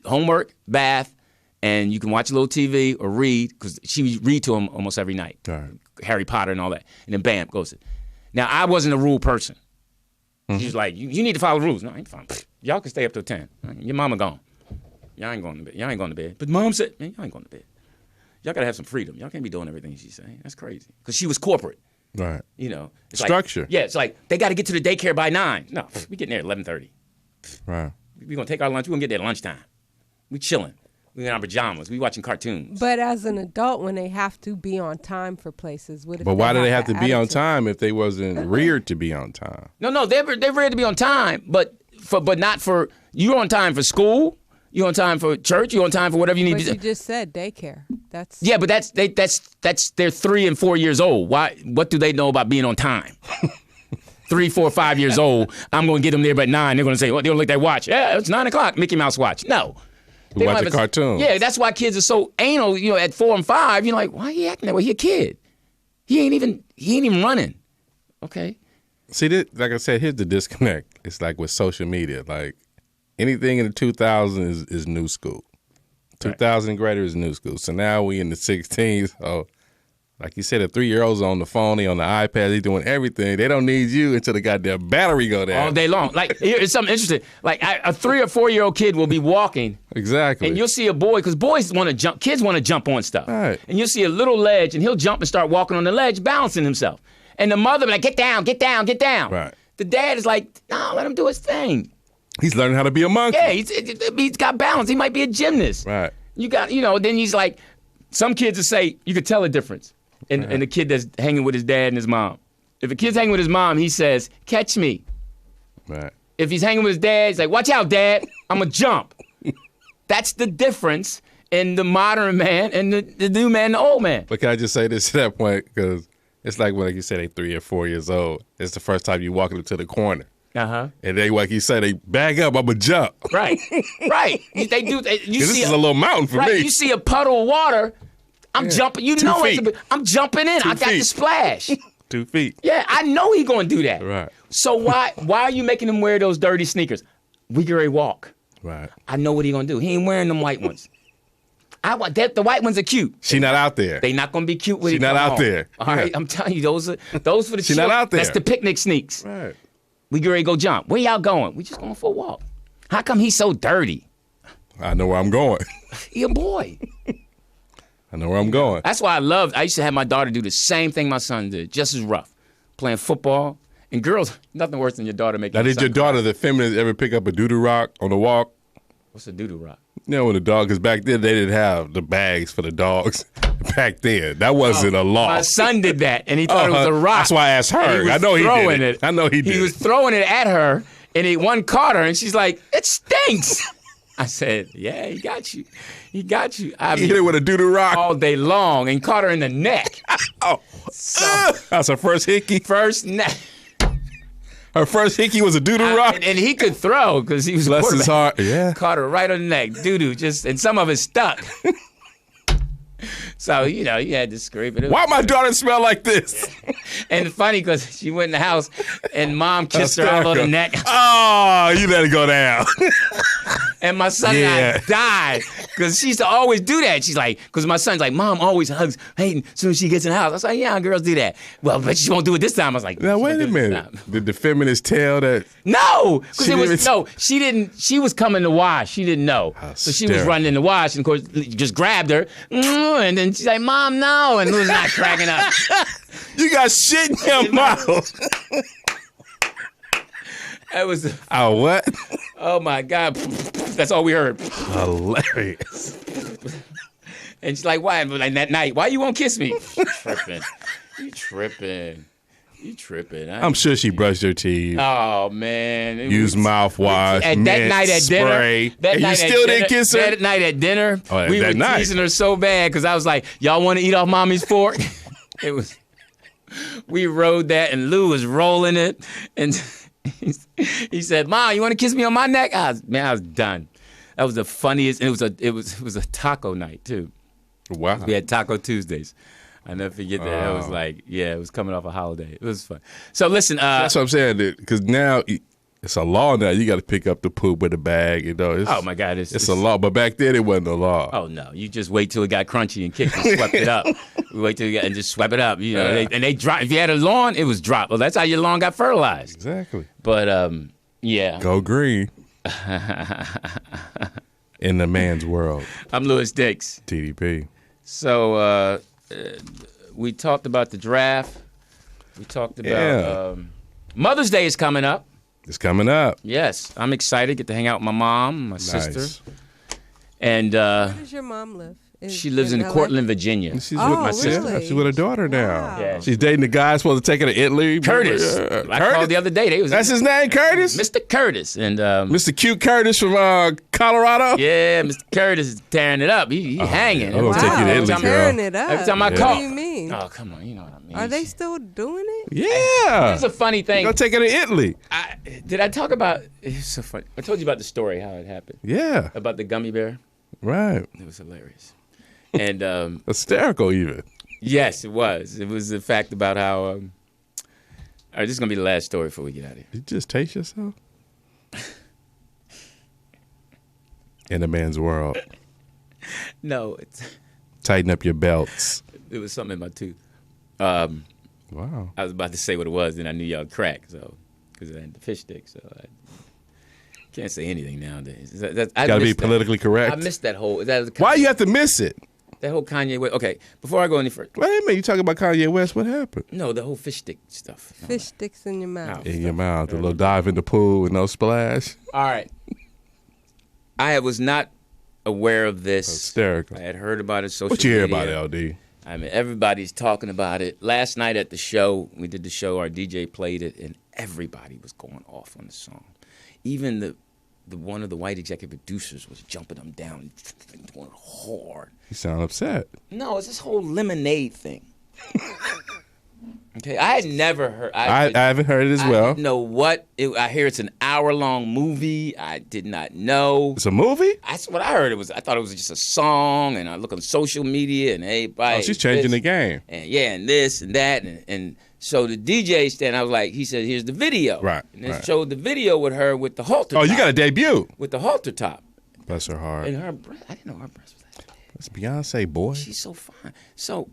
homework, bath, and you can watch a little TV or read, because she read to him almost every night. Right. Harry Potter and all that. And then bam, goes it. Now, I wasn't a rule person. She's like, you need to follow rules. No, I ain't following. Y'all can stay up till 10. Your mama gone. Y'all ain't going to bed. Y'all ain't going to bed. But Mom said, man, y'all ain't going to bed. Y'all got to have some freedom. Y'all can't be doing everything she's saying. That's crazy. Because she was corporate. Right. It's structure. Like, it's like, they got to get to the daycare by 9. No, we getting there at 11:30. Right. We gonna take our lunch. We gonna get there at lunchtime. We chilling. We in our pajamas. We watching cartoons. But as an adult, when they have to be on time for places, what if But why do they have to be on attitude? time if they wasn't reared to be on time? No, they're ready to be on time, but not for you're on time for school. You're on time for church. You're on time for whatever you need But to do. you just said daycare. That's Yeah, but that's they're 3 and 4 years old. Why? What do they know about being on time? 3, 4, 5 years old. I'm going to get them there by 9. They're going to say, "Well, they're going to look at their watch. Yeah, it's 9 o'clock. Mickey Mouse watch." No. We watch a cartoon. Yeah, that's why kids are so anal. At 4 and 5, you're like, why are you acting that way? He a kid. He ain't even running. Okay. See, like I said, here's the disconnect. It's like with social media. Like anything in the 2000s is new school. 2000 greater is new school. So now we in the 16s. So, like you said, a 3-year-old's on the phone, he on the iPad, he doing everything. They don't need you until the goddamn battery go down. All day long. Like, here's something interesting. Like, a 3 or 4-year-old kid will be walking. Exactly. And you'll see a boy, because boys want to jump, kids want to jump on stuff. Right. And you'll see a little ledge, and he'll jump and start walking on the ledge, balancing himself. And the mother will be like, get down, get down, get down. Right. The dad is like, no, let him do his thing. He's learning how to be a monkey. Yeah, he's got balance. He might be a gymnast. Right. Then he's like, some kids will say, you could tell a difference. And the kid that's hanging with his dad and his mom. If a kid's hanging with his mom, he says, catch me. Right. If he's hanging with his dad, he's like, watch out, Dad. I'm going to jump. That's the difference in the modern man and the new man and the old man. But can I just say this to that point? Because it's like when like you say they 3 or 4 years old. It's the first time you walk into the corner. Uh-huh. And they, like you say, they bag up, I'm going to jump. Right. Right. They do. This is a little mountain for me. You see a puddle of water, I'm jumping. You 2 know feet. I'm jumping in. 2 I got the feet. splash. 2 feet. Yeah, I know he's going to do that. Right. So why are you making him wear those dirty sneakers? We get ready to walk. Right. I know what he's going to do. He ain't wearing them white ones. The white ones are cute. She not out there. They not going to be cute with She it. not out there. All right, I'm telling you, those for the She not out there. That's the picnic sneaks. Right. We get ready to go jump. Where y'all going? We just going for a walk. How come he's so dirty? I know where I'm going. He a boy. I know where I'm going. That's why I used to have my daughter do the same thing my son did, just as rough. Playing football. And girls, nothing worse than your daughter making Now, did your daughter, the feminist, ever pick up a doo-doo rock on the walk? What's a doo-doo rock? You know, when the dog, because back then they didn't have the bags for the dogs. Back then. That wasn't a law. My son did that, and he thought it was a rock. That's why I asked her. And he was I know he throwing did it. I know he did. He was throwing it at her, and one caught her, and she's like, it stinks. I said, yeah, he got you. He got you. I He hit it with a doo-doo rock. all day long and caught her in the neck. Oh. That's her first hickey. First neck. Her first hickey was a doo-doo rock. And he could throw because he was a Bless his quarterback. heart. Yeah. Caught her right on the neck. Doo-doo. And some of it stuck. So, you had to scrape it. Why my daughter smell like this? And it's funny because she went in the house and mom kissed her all over the neck. Oh, you let it go down. And my son and I died because she used to always do that. She's like, because my son's like, Mom always hugs Hayden as soon as she gets in the house. I was like, yeah, girls do that. Well, but she won't do it this time. I was like, Now, wait a minute. Did the feminist tell that? No, she didn't. She was coming to wash. She didn't know. So she was running in the wash, and of course, just grabbed her. And then she's like, Mom, no. And Lou's not cracking up. You got shit in your mouth. That was. Oh, what? Oh, my God. That's all we heard. Hilarious. And she's like, why? Like that night, why you won't kiss me? You tripping. I'm sure she brushed her teeth. Oh, man. Used mouthwash. At that night at spray. dinner. And you still didn't kiss her? That night at dinner, we were night. teasing her so bad because I was like, y'all want to eat off mommy's fork? We rode that, and Lou was rolling it. And he said, Mom, you want to kiss me on my neck? I was done. That was the funniest. And it was a taco night, too. Wow. We had Taco Tuesdays. I never forget that. That was like, it was coming off a holiday. It was fun. So listen. That's what I'm saying, because now it's a law now. You got to pick up the poop with a bag. Oh, my God. It's a law. But back then, it wasn't a law. Oh, no. You just wait till it got crunchy and kicked and swept it up. We wait till it got and just swept it up. And they drop. If you had a lawn, it was dropped. Well, that's how your lawn got fertilized. Exactly. But, yeah. Go green. In the man's world. I'm Louis Dix. TDP. So, we talked about the draft. We talked about Mother's Day is coming up. It's coming up. Yes, I'm excited. Get to hang out with my mom, my sister. And Where does your mom live? she lives in LA? Cortland, Virginia. She's with Oh, my sister. really? She's with her daughter now. Wow. Yeah. She's dating the guy supposed to take her to Italy. Curtis. I called the other day. They was That's his name, Curtis? Mr. Curtis. And Mr. Cute Curtis from Colorado? yeah, Mr. Curtis is tearing it up. He hanging. I'm gonna take you to Italy, girl. tearing it up. Every time I What call. do you mean? Oh, come on. You know what I mean. Are they still doing it? Yeah. It's a funny thing. Go take her to Italy. Did I talk about? It's so funny. I told you about the story, how it happened. Yeah. About the gummy bear. Right. It was hilarious. And Hysterical even. yes, it was. It was the fact about how. All right, this is gonna be the last story before we get out of here. Did you just taste yourself? In a man's world. No, Tighten up your belts. it was something in my tooth. Wow. I was about to say what it was, and I knew y'all crack, so because I had the fish stick, so I can't say anything nowadays. I Got to be missed that. politically correct. I missed that whole. That Why you have to miss it? That whole Kanye West. Okay, before I go any further. Wait a minute. You talking about Kanye West? What happened? No, the whole fish stick stuff. No. Fish sticks in your mouth. In your mouth. A little dive in the pool with no splash. All right. I was not aware of this. Hysterical. I had heard about it social What you hear media. about it, LD? I mean, everybody's talking about it. Last night at the show, we did the show, our DJ played it, and everybody was going off on the song. Even the one of the white executive producers was jumping them down, going hard. You sound upset. No, it's this whole lemonade thing. Okay, I had never heard. I haven't heard it as well. I didn't know what. I hear it's an hour-long movie. I did not know. It's a movie? That's what I heard. I thought it was just a song, and I look on social media, and everybody. Oh, she's changing the game. And yeah, and this and that, and so the DJ stand. I was like, he said, "Here's the video." Right, And it right. showed the video with her with the halter. Oh, top, you got a debut. with the halter top, Bless her heart. and her breast. I didn't know her breast was that big. That's Beyonce, boy. She's so fine. So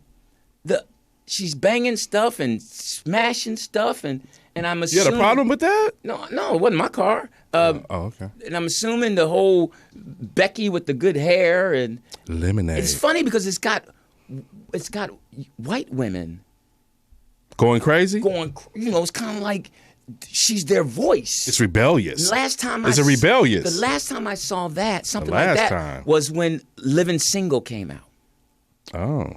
she's banging stuff and smashing stuff, and I'm You assuming. had a problem with that? No, it wasn't my car. Oh, okay. And I'm assuming the whole Becky with the good hair, and Lemonade. it's funny because it's got white women Going crazy? going. It's kind of like she's their voice. It's rebellious. Last time It's a rebellious. The last time I saw that, something The like last that, time. was when Living Single came out. Oh.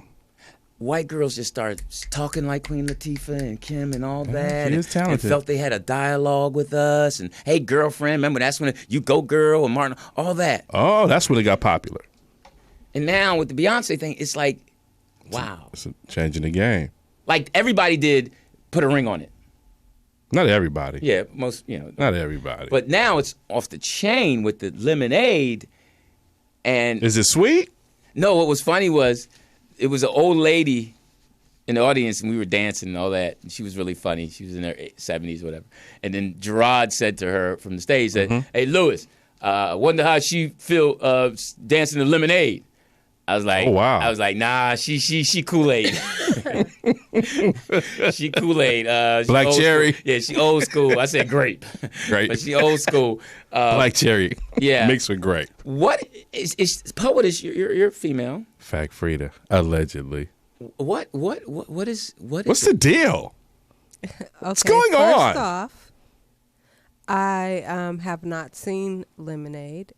White girls just started talking like Queen Latifah and Kim and all that. she is talented. And felt they had a dialogue with us. And, hey, girlfriend, remember that's when you go girl and Martin, all that. Oh, that's when it got popular. And now with the Beyonce thing, it's like, wow. It's changing the game. Like everybody did put a ring on it. Not everybody. Yeah, most, Not everybody. But now it's off the chain with the lemonade. And Is it sweet? no, what was funny was it was an old lady in the audience, and we were dancing and all that. And she was really funny. She was in her 70s, whatever. And then Gerard said to her from the stage, said, "Hey, Lewis, I wonder how she feel dancing to Lemonade." I was like, Oh, wow. I was like, nah, she Kool-Aid. She Kool-Aid. She Black old cherry? School. Yeah, she old school. I said grape. Grape. But she old school. Black cherry. yeah. Mixed with grape. What is poet is you're female. Fact Frida. Allegedly. What is What's the deal? What's going on? First off, I have not seen Lemonade.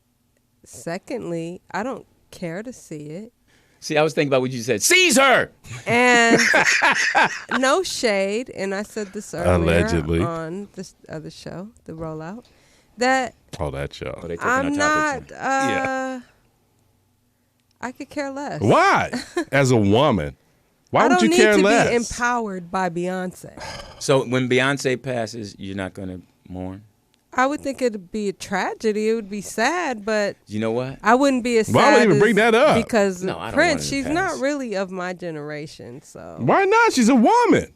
Secondly, I don't care to see it. See, I was thinking about what you said. Seize her! And no shade, and I said this earlier Allegedly. on this other show, The Rollout, that Oh, that show. Oh, they taking I'm our not, topics. I could care less. Why? As a woman. Why would you care I don't need to less? be empowered by Beyonce. So when Beyonce passes, you're not going to mourn? I would think it'd be a tragedy. It would be sad, but You know what? I wouldn't be as sad. Why would you even as- bring that up? Because No, I don't Prince, want it to she's pass. not really of my generation. So Why not? She's a woman.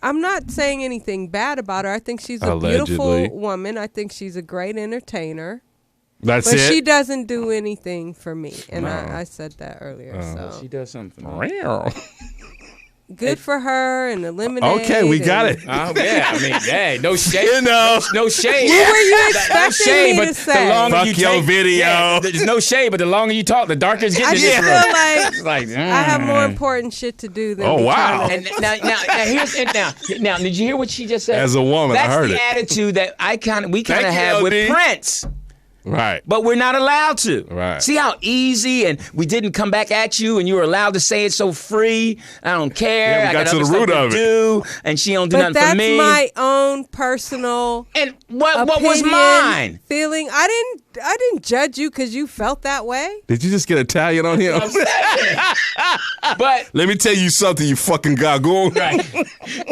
I'm not saying anything bad about her. I think she's a Allegedly. beautiful woman. I think she's a great entertainer. That's But it. she doesn't do anything for me. And No. I said that earlier. She So does something for me. good for her and eliminate. Okay, we got it. Oh yeah, I mean, hey, no shade. You know. No shade. What were you No expecting shade, me but to say? the longer Fuck you your take, video. yeah, there's no shade, but the longer you talk, the darker it's getting I in just this feel room. like It's like, I have more important shit to do than Oh, be wow. trying to- And now, did you hear what she just said? As a woman, I That's heard the it. attitude that we kind of Thank you, have with LD. Prince. Right. But we're not allowed to. Right. See how easy, and we didn't come back at you, and you were allowed to say it so free. I don't care. Yeah, we I got to other the root stuff of to it. do, and she don't do But nothing for me. that's my own personal and what was opinion, mine? feeling. I didn't judge you because you felt that way. Did you just get Italian on him? But Let me tell you something, you fucking gagoon.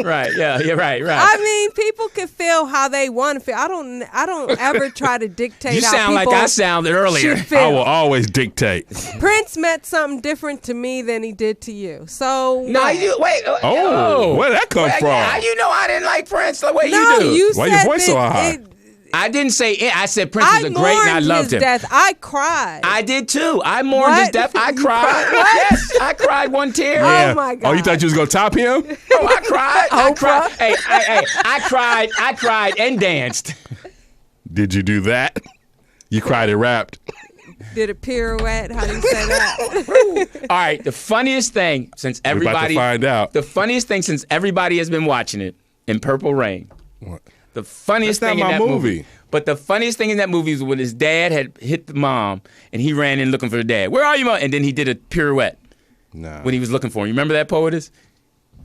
right, yeah, right. I mean, people can feel how they want to feel. I don't ever try to dictate. You how sound like people I sounded earlier. should feel. I will always dictate. Prince meant something different to me than he did to you. So No, what? you wait. Oh, where'd that come from? How you know I didn't like Prince the way No, you do? you Why said your voice so that high? it- I didn't say it. I said Prince I is a great, and I mourned loved his him. death. I cried. I did too. I mourned his What? death. I You cried. cried? What? Yes, I cried one tear. Yeah. my Oh, you God. thought you was gonna top him? Oh, I cried. I Oprah? cried. Hey, I cried and danced. Did you do that? You cried and rapped. Did a pirouette. How do you say that? All right. The funniest thing since We're about to everybody find out. The funniest thing since everybody has been watching it in Purple Rain. What? The funniest That's thing not in my that movie. But the funniest thing in that movie was when his dad had hit the mom and he ran in looking for the dad. Where are you, mom? And then he did a pirouette Nah. when he was looking for him. You remember that poetess?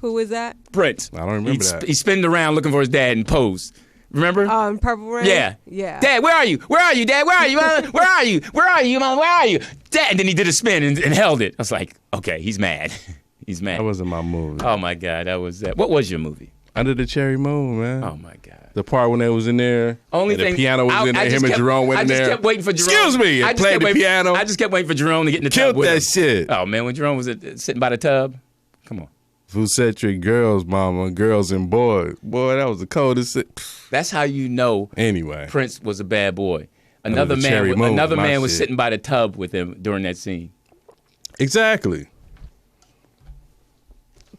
Who was that? Prince. I don't remember that. He spinned around looking for his dad and posed. Remember? In Purple Rain? Yeah. Yeah. Dad, where are you? Where are you, Dad? Where are you? Where are you? Where are you, Mom? Where are you? Dad. And then he did a spin and held it. I was like, okay, he's mad. He's mad. That wasn't my movie. Oh, my God. That was that. What was your movie? Under the Cherry Moon, man. Oh, my God. The part when they was in there, Only and thing, the piano was in there, him and Jerome went in there. I just kept waiting for Jerome. Excuse me, and played the piano. I just kept waiting for Jerome to get in the tub Killed with that him. shit. Oh, man, when Jerome was sitting by the tub. Come on. Full-centric girls, mama, girls and boys. Boy, that was the coldest shit. That's how you know Anyway. Prince was a bad boy. Under the Cherry Moon Another was my man was shit. sitting by the tub with him during that scene. Exactly.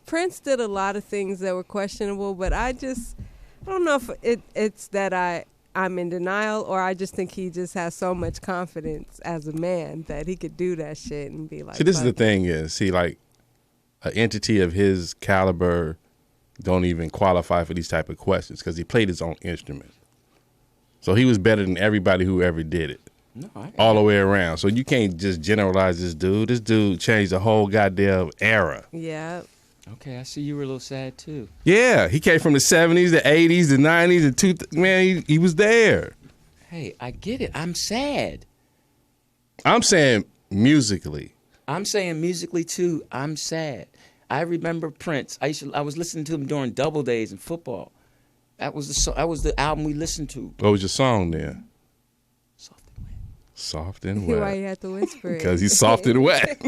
Prince did a lot of things that were questionable, but I don't know if it's that I'm in denial, or I just think he just has so much confidence as a man that he could do that shit and be like. See, this is the "Fuck thing is, see, like, an entity of his caliber don't even qualify for these type of questions because he played his own instrument. So he was better than everybody who ever did it. No, All the way around. So you can't just generalize this dude. This dude changed the whole goddamn era. it." Yeah. Okay, I see you were a little sad too. Yeah, he came from the 70s, the 80s, the 90s, the man, he was there. Hey, I get it. I'm sad. I'm saying musically. I'm saying musically too. I'm sad. I remember Prince. I was listening to him during double days in football. That was the album we listened to. What was your song there? Soft and Wet. Soft and Why wet. you have to whisper it? Because he's soft and wet.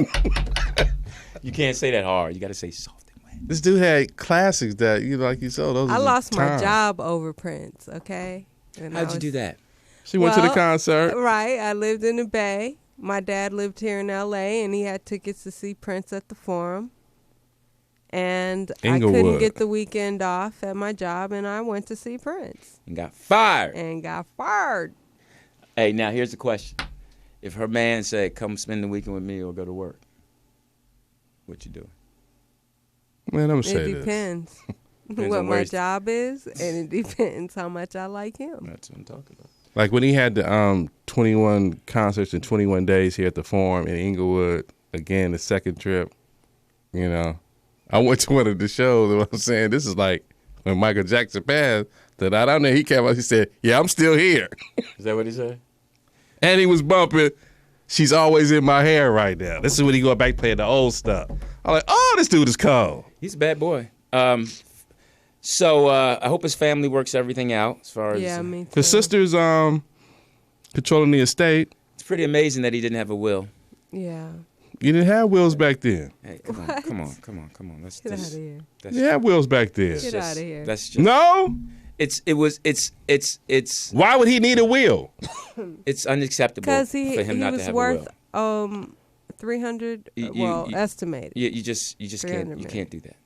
You can't say that hard. You got to say soft and wet. This dude had classics that, like you said, those I was lost my time. job over Prince. Okay. And How'd you do that? She went to the Well, concert. Right. I lived in the Bay. My dad lived here in L.A. and he had tickets to see Prince at the Forum. And I couldn't Inglewood. get the weekend off at my job, and I went to see Prince And got fired. and got fired. Hey, now here's the question. If her man said, come spend the weekend with me or go to work, what you doing? Man, I'm going to It say this. depends Depends what on where my he's- job is, and it depends how much I like him. That's what I'm talking about. Like when he had the 21 concerts in 21 days here at the Forum in Inglewood, again, the second trip, I went to one of the shows, and I'm saying, this is like when Michael Jackson passed, that I don't know, he came out, he said, yeah, I'm still here. Is that what he said? And he was bumping, She's Always in My Hair right now. This is when he go back playing the old stuff. I'm like, oh, this dude is cold. He's a bad boy. So I hope his family works everything out as far as. Yeah, me too. His sister's controlling the estate. It's pretty amazing that he didn't have a will. Yeah. You didn't have wills back then. Hey, come on. Let's Get out of just. here. That's You had wills back then. Get out of here. That's just. No? It's Why would he need a will? it's unacceptable Because for he him not to was have worth a will. 300. You- Estimated. You just can't 300 you million. can't do that.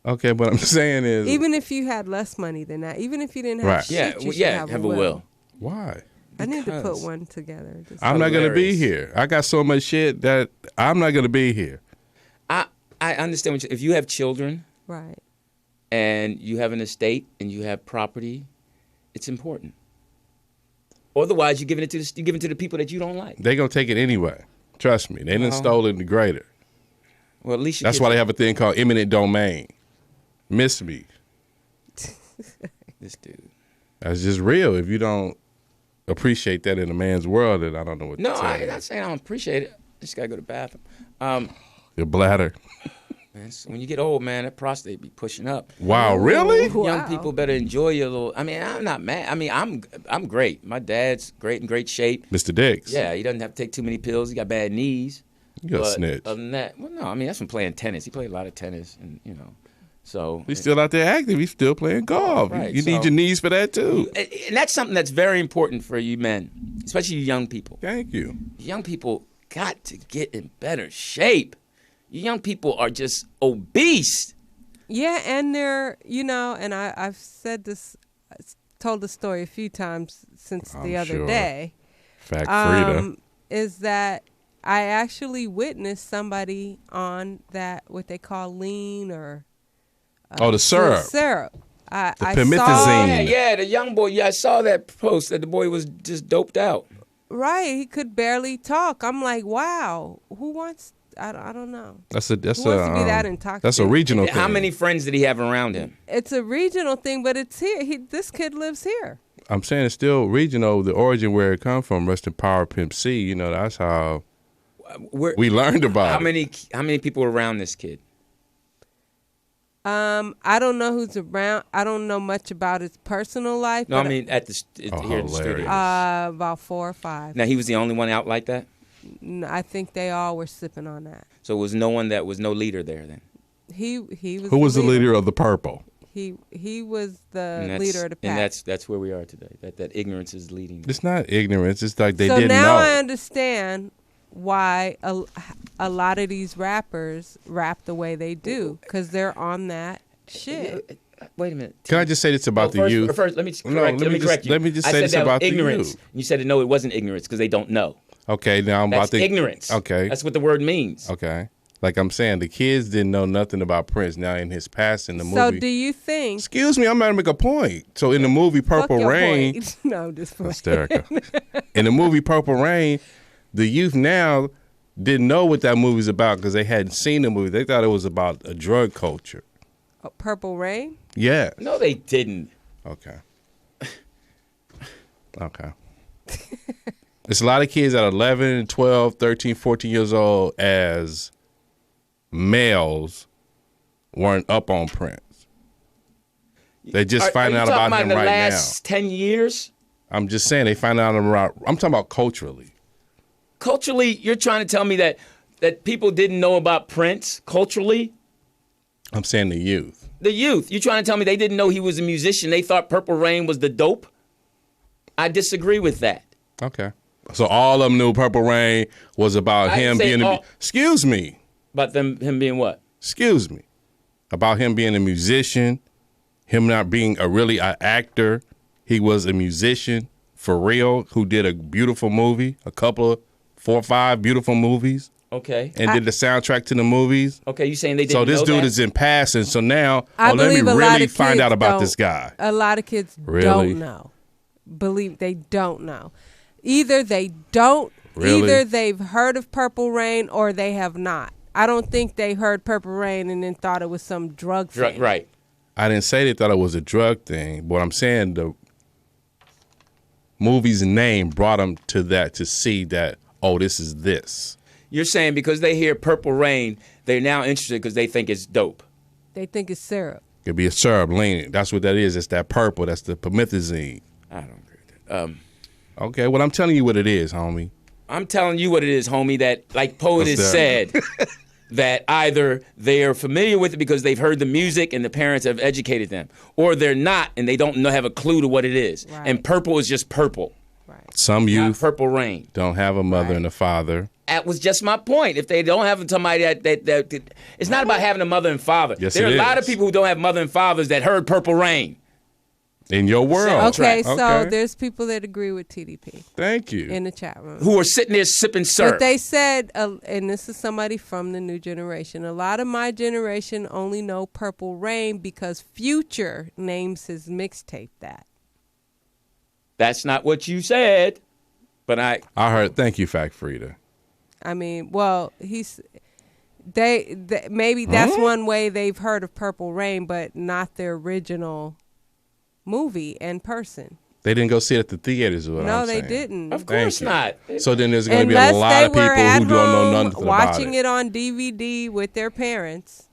Okay, what I'm saying is, Even if you had less money than that, even if you didn't have Right. shit, you should have a will. why? I need to put Because- one together. Just I'm not going to be Hilarious. here. I got so much shit that I'm not going to be here. I understand if you have children right. and you have an estate and you have property, it's important. Otherwise, you're giving it to the people that you don't like. They going to take it anyway. Trust me. They done stole it in the greater. Well, at least That's why they have a thing called eminent domain. Miss me. This dude. That's just real. If you don't appreciate that in a man's world, then I don't know what No, to tell I'm you. not saying I don't appreciate it. I just gotta go to the bathroom. Your bladder. Man, so when you get old, man, that prostate be pushing up. Wow, really? Wow. Young people better enjoy your little. I mean, I'm not mad. I mean, I'm great. My dad's great in great shape. Mr. Dix. Yeah, he doesn't have to take too many pills. He got bad knees. You a But snitch. Other than that, well, no, I mean that's from playing tennis. He played a lot of tennis, and so. He's still out there active. He's still playing golf. Right, you need so- your knees for that, too. And that's something that's very important for you men, especially you young people. Thank you. Young people got to get in better shape. You young people are just obese. Yeah, and they're, and I've said this, told the story a few times since the I'm other sure. day. Fact Frida. Is that I actually witnessed somebody on that, what they call lean or The syrup. syrup. I saw promethazine. Yeah, the young boy. Yeah, I saw that post that the boy was just doped out. Right, he could barely talk. I'm like, wow, who wants? I don't know. That's Who wants to be that intoxicated? That's a regional thing. How many friends did he have around him? It's a regional thing, but it's here. This kid lives here. I'm saying it's still regional. The origin where it come from, rest in power, Pimp C. That's how we learned about How it. many people were around this kid? I don't know who's around. I don't know much about his personal life. No, I but, mean at the here in the studio. hilarious. about 4 or 5. Now he was the only one out like that. I think they all were sipping on that. So it was no one that was no leader there then. He was. Who was the leader of the Purple? He was the And leader of the pack. And that's where we are today. That ignorance is leading. It's not ignorance. It's like they so didn't now know. I understand why a lot of these rappers rap the way they do, because they're on that shit. Wait a minute. Can I just say this about the youth? First, let me No, correct. let me correct you. let me just I say said this that was about the ignorance. youth. You said no, it wasn't ignorance because they don't know. Okay, now I'm That's about to ignorance. Okay, That's what the word means. okay. Like I'm saying, the kids didn't know nothing about Prince. Now in his past in the movie. So do you think? Excuse me, I'm about to make a point. So in the movie Fuck Purple your Rain, point. No, just playing. hysterical. In the movie Purple Rain, the youth now didn't know what that movie's about because they hadn't seen the movie. They thought it was about a drug culture. Purple Rain. Yeah. No, they didn't. Okay. Okay. It's a lot of kids at 11, 12, 13, 14 years old as males weren't up on Prince. They just find out about him in the right last 10 years? I'm just saying they find out about. I'm talking about culturally. Culturally, you're trying to tell me that people didn't know about Prince culturally? I'm saying the youth. The youth. You're trying to tell me they didn't know he was a musician. They thought Purple Rain was the dope? I disagree with that. Okay. So all of them knew Purple Rain was about I him didn't say being. all. Excuse me. About him being what? Excuse me. About him being a musician, him not being an actor. He was a musician for real who did a beautiful movie, a couple of 4 or 5 beautiful movies, Okay. and did the soundtrack to the movies. Okay, you saying they didn't So this know dude that? is in passing. So now, I let me believe a lot really of find kids out about don't- this guy. A lot of kids Really? don't know. Believe they don't know. Either they don't. Really? Either they've heard of Purple Rain or they have not. I don't think they heard Purple Rain and then thought it was some drug thing. Right. I didn't say they thought it was a drug thing, but I'm saying the movie's name brought them to that to see that, oh, this is this. You're saying because they hear Purple Rain, they're now interested because they think it's dope. They think it's syrup. Could be a syrup leaning. That's what that is. It's that purple. That's the promethazine. I don't agree with that. Okay, well, I'm telling you what it is, homie. I'm telling you what it is, homie, that like Poet What's has that? said, that either they are familiar with it because they've heard the music and the parents have educated them, or they're not and they don't have a clue to what it is. Right. And purple is just purple. Some Not youth Purple Rain. don't have a mother and a father. that was just my point. If they don't have somebody that it's not about having a mother and father. Yes, there are it a lot is. of people who don't have mother and fathers that heard Purple Rain. In your world. Okay, so there's people that agree with TDP Thank you. in the chat room. Who are sitting there sipping syrup. But they said, and this is somebody from the new generation, a lot of my generation only know Purple Rain because Future names his mixtape that. That's not what you said, but I heard. Thank you, Fact Frida. I mean, well, they maybe that's one way they've heard of Purple Rain, but not the original movie and person. They didn't go see it at the theaters. Is what No, I'm they saying. didn't. of course not. So then there's going to be a Unless lot they of people were at who don't know home nothing watching about it. it on DVD with their parents.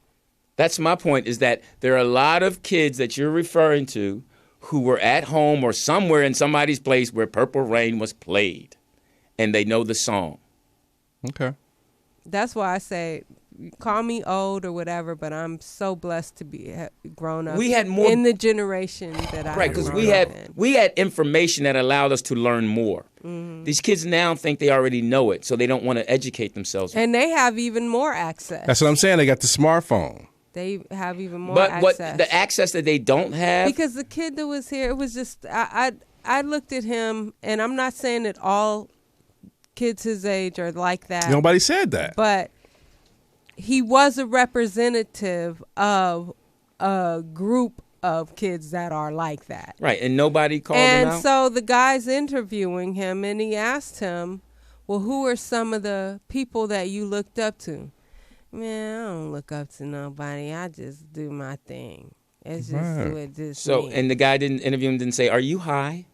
That's my point, is that there are a lot of kids that you're referring to who were at home or somewhere in somebody's place where Purple Rain was played, and they know the song. Okay. That's why I say, call me old or whatever, but I'm so blessed to be grown up. We had more in the generation that I right, because in. we had information that allowed us to learn more. Mm-hmm. These kids now think they already know it, so they don't want to educate themselves. And they have even more access. That's what I'm saying. They got the smartphone. They have even more but access. the access that they don't have, because the kid that was here, it was just I looked at him, and I'm not saying that all kids his age are like that. Nobody said that. But he was a representative of a group of kids that are like that. right, and nobody called him And out. so the guy's interviewing him, and he asked him, well, who are some of the people that you looked up to? Man, I don't look up to nobody. I just do my thing. It's just do it just So, me. and the guy didn't interview him, didn't say, "Are you high?"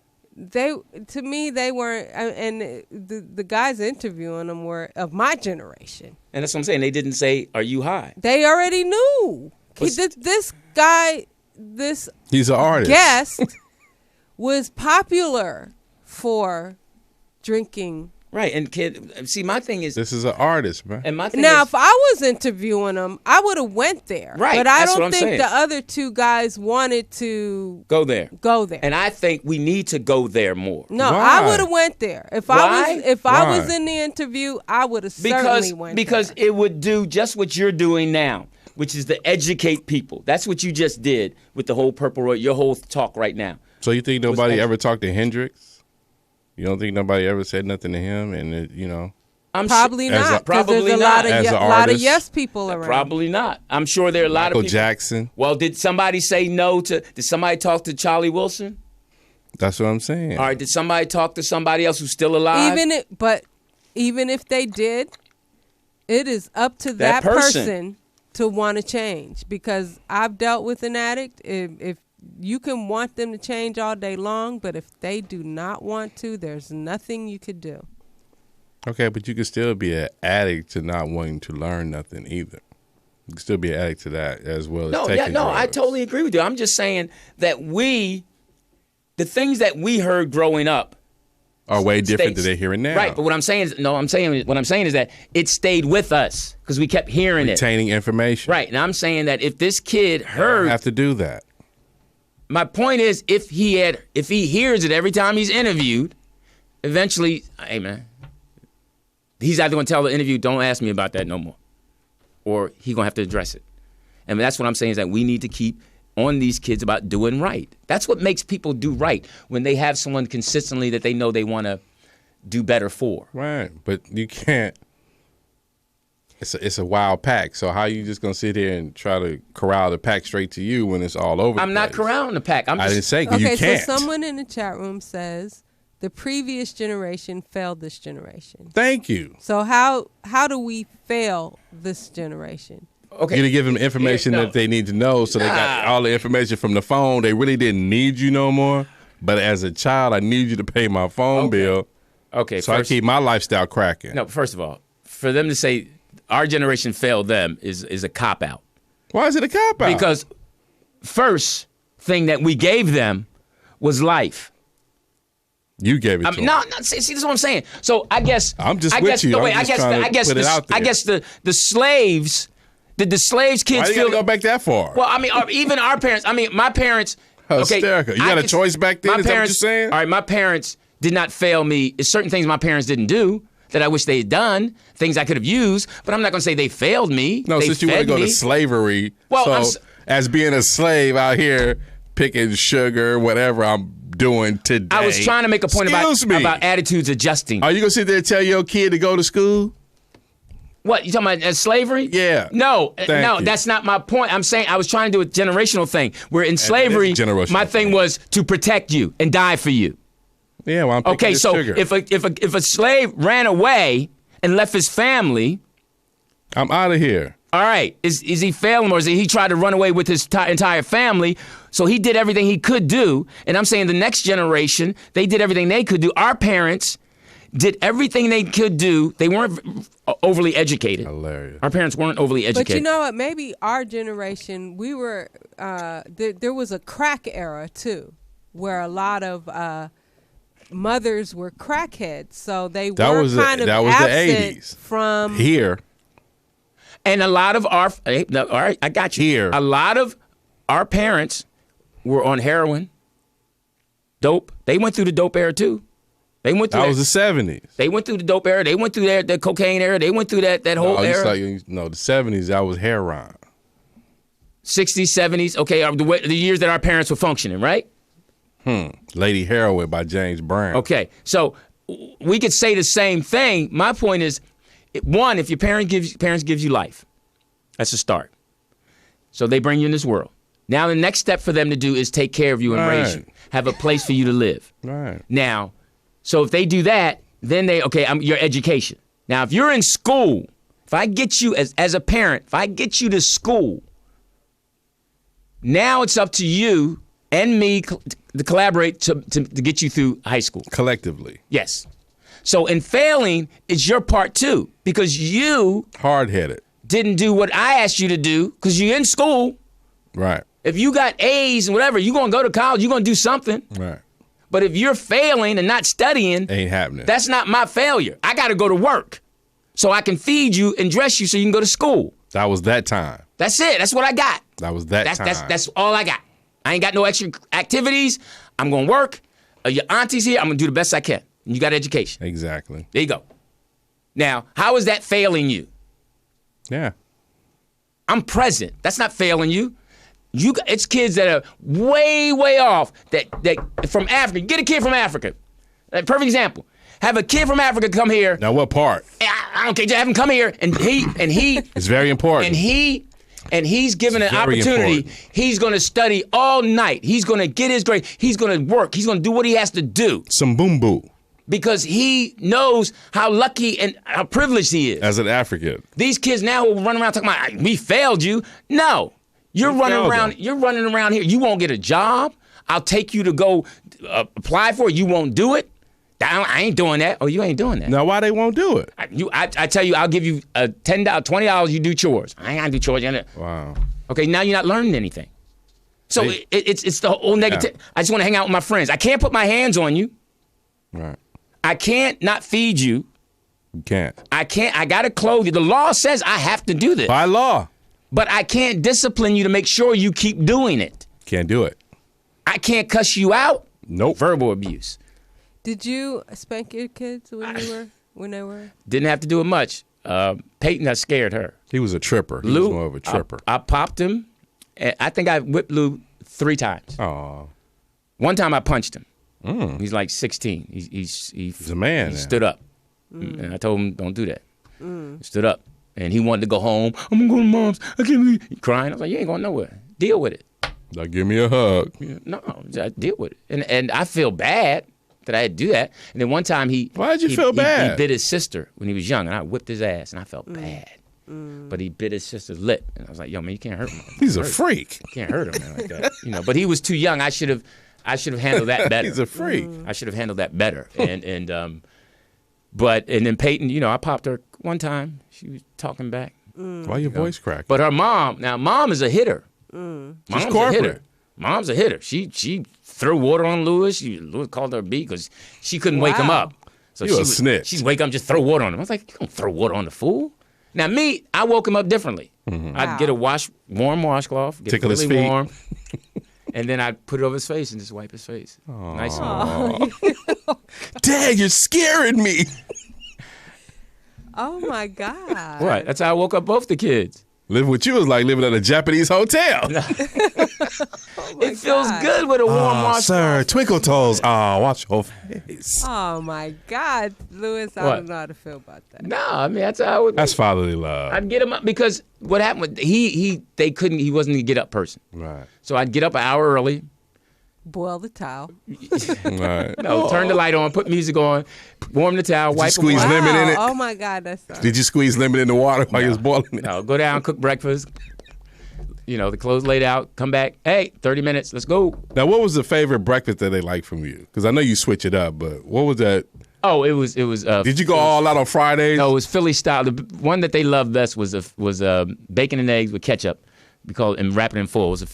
To me, they weren't, and the guys interviewing them were of my generation. And that's what I'm saying. They didn't say, "Are you high?" They already knew. This guy, this He's an artist. guest was popular for drinking. Right, and kid, see, my thing is, This is an artist, man. and my thing Now, is, if I was interviewing him, I would have went there. Right, But I that's what don't I'm think saying. the other two guys wanted to go there. go there. And I think we need to go there more. No, Why? I would have went there. If Why? I was Why? in the interview, I would have certainly went Because there. it would do just what you're doing now, which is to educate people. That's what you just did with the whole Purple Road, your whole talk right now. So you think nobody Was- ever talked to Hendrix? You don't think nobody ever said nothing to him? And I'm Probably As a- not, because there's probably a not. lot of As a lot of artist. yes people around. Probably not. I'm sure there are a lot Michael of people. Jackson. Well, did somebody say no to? Did somebody talk to Charlie Wilson? That's what I'm saying. All right. Did somebody talk to somebody else who's still alive? Even if they did, it is up to That that person. person to want to change. Because I've dealt with an addict. If you can want them to change all day long, but if they do not want to, there's nothing you could do. Okay, but you can still be an addict to not wanting to learn nothing either. You can still be an addict to that as well as taking drugs. I totally agree with you. I'm just saying that the things that we heard growing up are way different stays. than they're hearing now. Right, but what I'm saying is that it stayed with us because we kept hearing Retaining information. it. Right, and I'm saying that if this kid You heard, have to do that. my point is if he hears it every time he's interviewed, eventually, hey man, he's either going to tell the interview, don't ask me about that no more, or he's going to have to address it. And that's what I'm saying is that we need to keep on these kids about doing right. That's what makes people do right, when they have someone consistently that they know they want to do better for. Right, but you can't. It's a wild pack. So how you just gonna sit here and try to corral the pack straight to you when it's all over? I'm the not place? corralling the pack. I didn't say 'cause Okay, you can't. so someone in the chat room says the previous generation failed this generation. Thank you. So how do we fail this generation? Okay. You to give them information Yeah, no. that they need to know, so they got all the information from the phone. They really didn't need you no more. But as a child, I need you to pay my phone bill, Okay. so I keep my lifestyle cracking. No, first of all, for them to say our generation failed them is a cop out. Why is it a cop out? Because first thing that we gave them was life. you gave it to them. No, see, this is what I'm saying. So I guess I'm just I with guess, you. No, I'm wait, just I guess trying to I guess put it the, out there. I guess the slaves. Did the slaves kids Why you feel? gotta go back that far? Well, I mean, even our parents. I mean, my parents. Okay, Hysterical. You got a choice back then? My Is that what you're parents, saying? All right, my parents did not fail me. It's certain things my parents didn't do. that I wish they had done, things I could have used, but I'm not going to say they failed me. No, they since you want to go me. to slavery, Well, so as being a slave out here picking sugar, whatever I'm doing today. I was trying to make a point about attitudes adjusting. Are you going to sit there and tell your kid to go to school? What, you talking about slavery? Yeah. No, Thank you. that's not my point. I'm saying I was trying to do a generational thing. Where in slavery, my thing was to protect you and die for you. Yeah, well, I'm picking okay, so sugar. if a slave ran away and left his family, I'm out of here. All right, is he failing, or is he tried to run away with his entire family? So he did everything he could do, and I'm saying the next generation, they did everything they could do. Our parents did everything they could do. They weren't overly educated. Hilarious. Our parents weren't overly educated. But you know what? Maybe our generation, we were, there was a crack era too, where a lot of mothers were crackheads. So they were kind of absent the 80s. From here. And a lot of all right, I got you. Here. A lot of our parents were on heroin, dope. They went through the dope era too. They went through that was the 70s. They went through the dope era. They went through the cocaine era. They went through that whole era. No, the 70s, that was heroin. 60s, 70s, okay, the years that our parents were functioning, right? Lady Heroin by James Brown. Okay, so we could say the same thing. My point is, one, if your parents gives you life, that's a start. So they bring you in this world. Now the next step for them to do is take care of you and raise you, have a place for you to live. Right. Now, so if they do that, then your education. Now, if you're in school, if I get you as a parent, if I get you to school, now it's up to you and me to collaborate to get you through high school. Collectively. Yes. So in failing, it's your part too, because you hard-headed didn't do what I asked you to do because you're in school. Right. If you got A's and whatever, you're going to go to college, you're going to do something. Right. But if you're failing and not studying, ain't happening. That's not my failure. I got to go to work so I can feed you and dress you so you can go to school. That was that time. That's it. That's what I got. That was that time. That's all I got. I ain't got no extra activities. I'm going to work. Your auntie's here. I'm going to do the best I can. And you got education. Exactly. There you go. Now, how is that failing you? Yeah. I'm present. That's not failing you. It's kids that are way, way off that from Africa. Get a kid from Africa. Perfect example. Have a kid from Africa come here. Now, what part? I don't care. Just have him come here, and he. It's very important. And he's given an opportunity. Important. He's going to study all night. He's going to get his grade. He's going to work. He's going to do what he has to do. Some boom boo. Because he knows how lucky and how privileged he is. As an African. These kids now will run around talking about, we failed you. No. You're running around here. You won't get a job. I'll take you to go apply for it. You won't do it. I ain't doing that. Oh, you ain't doing that. Now, why they won't do it? I tell you, I'll give you $10, $20. You do chores. I ain't got to do chores. Wow. Okay, now you're not learning anything. So it's the whole negative. I just want to hang out with my friends. I can't put my hands on you. Right. I can't not feed you. You can't. I got to clothe you. The law says I have to do this. By law. But I can't discipline you to make sure you keep doing it. Can't do it. I can't cuss you out. Nope. Verbal abuse. Did you spank your kids when they were? Didn't have to do it much. Peyton, I scared her. He was a tripper. He was more of a tripper. I popped him. And I think I whipped Lou 3 times. Oh. One time I punched him. He's like 16. He's a man. He stood up. And I told him, don't do that. He stood up. And he wanted to go home. I'm going to go to mom's. I can't believe it. He crying. I was like, you ain't going nowhere. Deal with it. Now give me a hug. No, deal with it. And I feel bad that I had to do that. And then one time Why'd you feel bad? He bit his sister when he was young, and I whipped his ass, and I felt bad. But he bit his sister's lip, and I was like, yo, man, you can't hurt him. He's a freak. You can't hurt him, man, like that. But he was too young. I should have handled that better. He's a freak. I should have handled that better. And then Peyton, I popped her one time. She was talking back. Why your voice cracked? But her mom is a hitter. She's corporate. Mom's a hitter. She threw water on Lewis. Lewis called her a B because she couldn't wake him up. So you a snitch. She'd wake up and just throw water on him. I was like, you don't throw water on the fool. Now me, I woke him up differently. I'd get a warm washcloth, get tickle it really his feet. warm, and then I'd put it over his face and just wipe his face. Nice. Dad, you're scaring me. Oh my God. What? That's how I woke up both the kids. Living with you is like living at a Japanese hotel. It feels good with a warm wash. Sir, twinkle toes. Watch your face. Oh my God, Lewis, I What? don't know how to feel about that. No, I mean that's how I would. That's fatherly love. I'd get him up because what happened with he wasn't a get up person. Right. So I'd get up an hour early. Boil the towel. Right. No, turn the light on, put music on, warm the towel, wipe them squeeze off. lemon in it? Oh my God, that's so. Did you squeeze lemon in the water while you was boiling it? No, go down, cook breakfast. The clothes laid out. Come back. Hey, 30 minutes. Let's go. Now, what was the favorite breakfast that they liked from you? Because I know you switch it up, but what was that? Oh, it was. Did you go all out on Fridays? No, it was Philly style. The one that they loved best was bacon and eggs with ketchup. We call it and wrap it in foil. It was a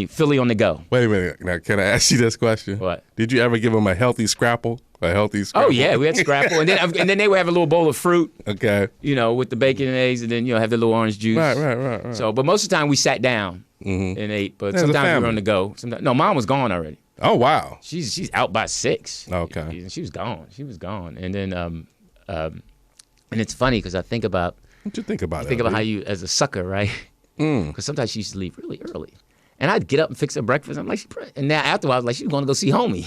Philly on the go. Wait a minute. Now, can I ask you this question? What? Did you ever give them a healthy scrapple? Oh yeah, we had scrapple, and then they would have a little bowl of fruit. Okay. With the bacon and eggs, and then have the little orange juice. Right. So, but most of the time we sat down and ate. But As a sometimes we family. were on the go. No, Mom was gone already. Oh, wow. She's out by 6. Okay. She was gone. And then and it's funny because I think about What you think about it? how you as a sucker, right? Because sometimes she used to leave really early, and I'd get up and fix her breakfast. I'm like, and now after a while, I was like, she's going to go see homie.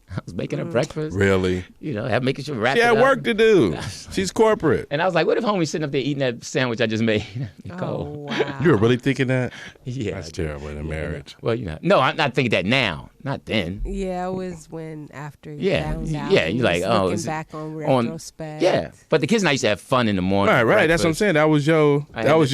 I was making her breakfast. Really? Making sure wrap She it had up. work to do. She's corporate. And I was like, what if homie's sitting up there eating that sandwich I just made? Oh Nicole. wow. You were really thinking that? Yeah. That's terrible in a marriage. Well, no, I'm not thinking that now. Not then. Yeah, it was when after you Yeah, found out. yeah, you're like, just oh, looking is it back on retrospect. Yeah, but the kids and I used to have fun in the morning. Right. That's what I'm saying. That was your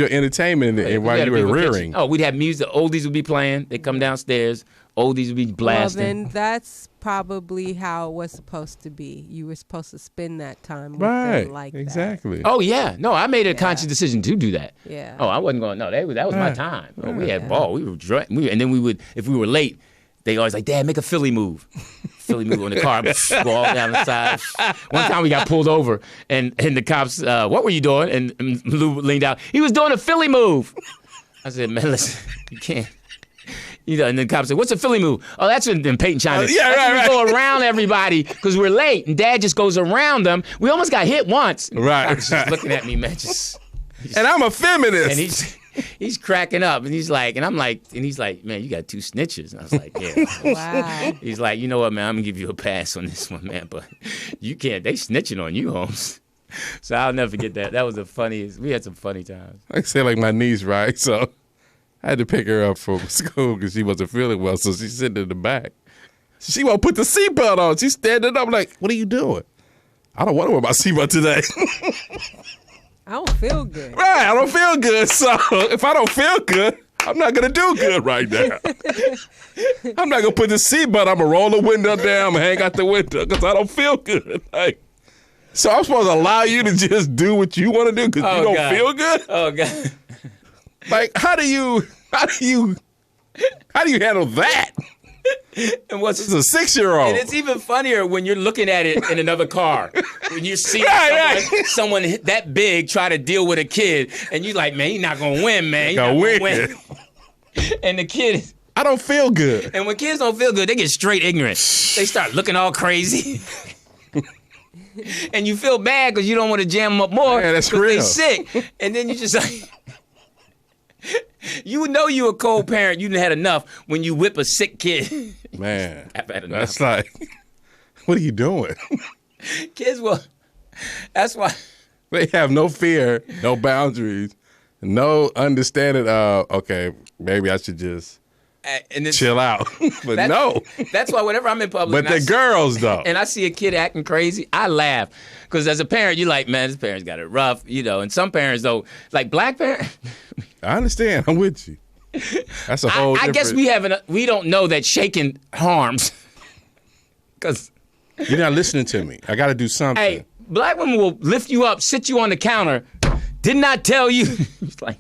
entertainment while you were rearing. Oh, we'd have music. Oldies would be playing. They'd come downstairs. Oldies would be Well, blasting. then that's probably how it was supposed to be. You were supposed to spend that time with Right. them like Exactly. Oh yeah, no, I made a conscious decision to do that. Yeah. Oh, I wasn't going. No, that was my Right. time. Oh, we had ball. We were drunk. And then we would, if we were late, they always like, Dad, make a Philly move. Philly move on the car. Go all down the side. One time we got pulled over, and the cops, what were you doing? And Lou leaned out. He was doing a Philly move. I said, man, listen, you can't. And the cop said, what's a Philly move? Oh, that's when Peyton chimed in. Yeah, That's when right. we go around everybody because we're late, and Dad just goes around them. We almost got hit once. Right. The cop's just looking at me, man, And I'm a feminist. and he's cracking up, and he's like, man, you got 2 snitches. And I was like, yeah. Wow. He's like, you know what, man, I'm gonna give you a pass on this one, man, but you can't. They snitching on you, Holmes. So I'll never forget that. That was the funniest. We had some funny times. I say like my niece, right? So I had to pick her up from school because she wasn't feeling well. So she's sitting in the back. She won't put the seatbelt on. She's standing up like, what are you doing? I don't want to wear my seatbelt today. I don't feel good. Right, I don't feel good. So if I don't feel good, I'm not going to do good right now. I'm not going to put the seatbelt. I'm going to roll the window down. I'm going to hang out the window because I don't feel good. So I'm supposed to allow you to just do what you want to do because you don't God. feel good? Oh God. Like, how do you handle that? And what's This is a 6-year-old. And it's even funnier when you're looking at it in another car. When you see Right. someone that big try to deal with a kid, and you're like, man, he's not going to win, man. He's Gonna not gonna win. And the kid, I don't feel good. and when kids don't feel good, they get straight ignorant. They start looking all crazy. And you feel bad because you don't want to jam them up more. Yeah, that's 'cause real. they sick. And then you just like, you know you a cold parent. You done had enough when you whip a sick kid. Man, I've had enough. that's like, what are you doing? Kids will. That's why. They have no fear, no boundaries, no understanding of, okay, maybe I should just And it's, chill out. But That- no. That's why whenever I'm in public, But and I the see- girls, though. and I see a kid acting crazy, I laugh. Because as a parent, you're like, man, this parent's got it rough, And some parents, though, like black parents, I understand. I'm with you. That's a whole I guess we don't know that shaking harms. Because, You're not listening to me. I got to do something. hey, black women will lift you up, sit you on the counter, did not tell you. It's like,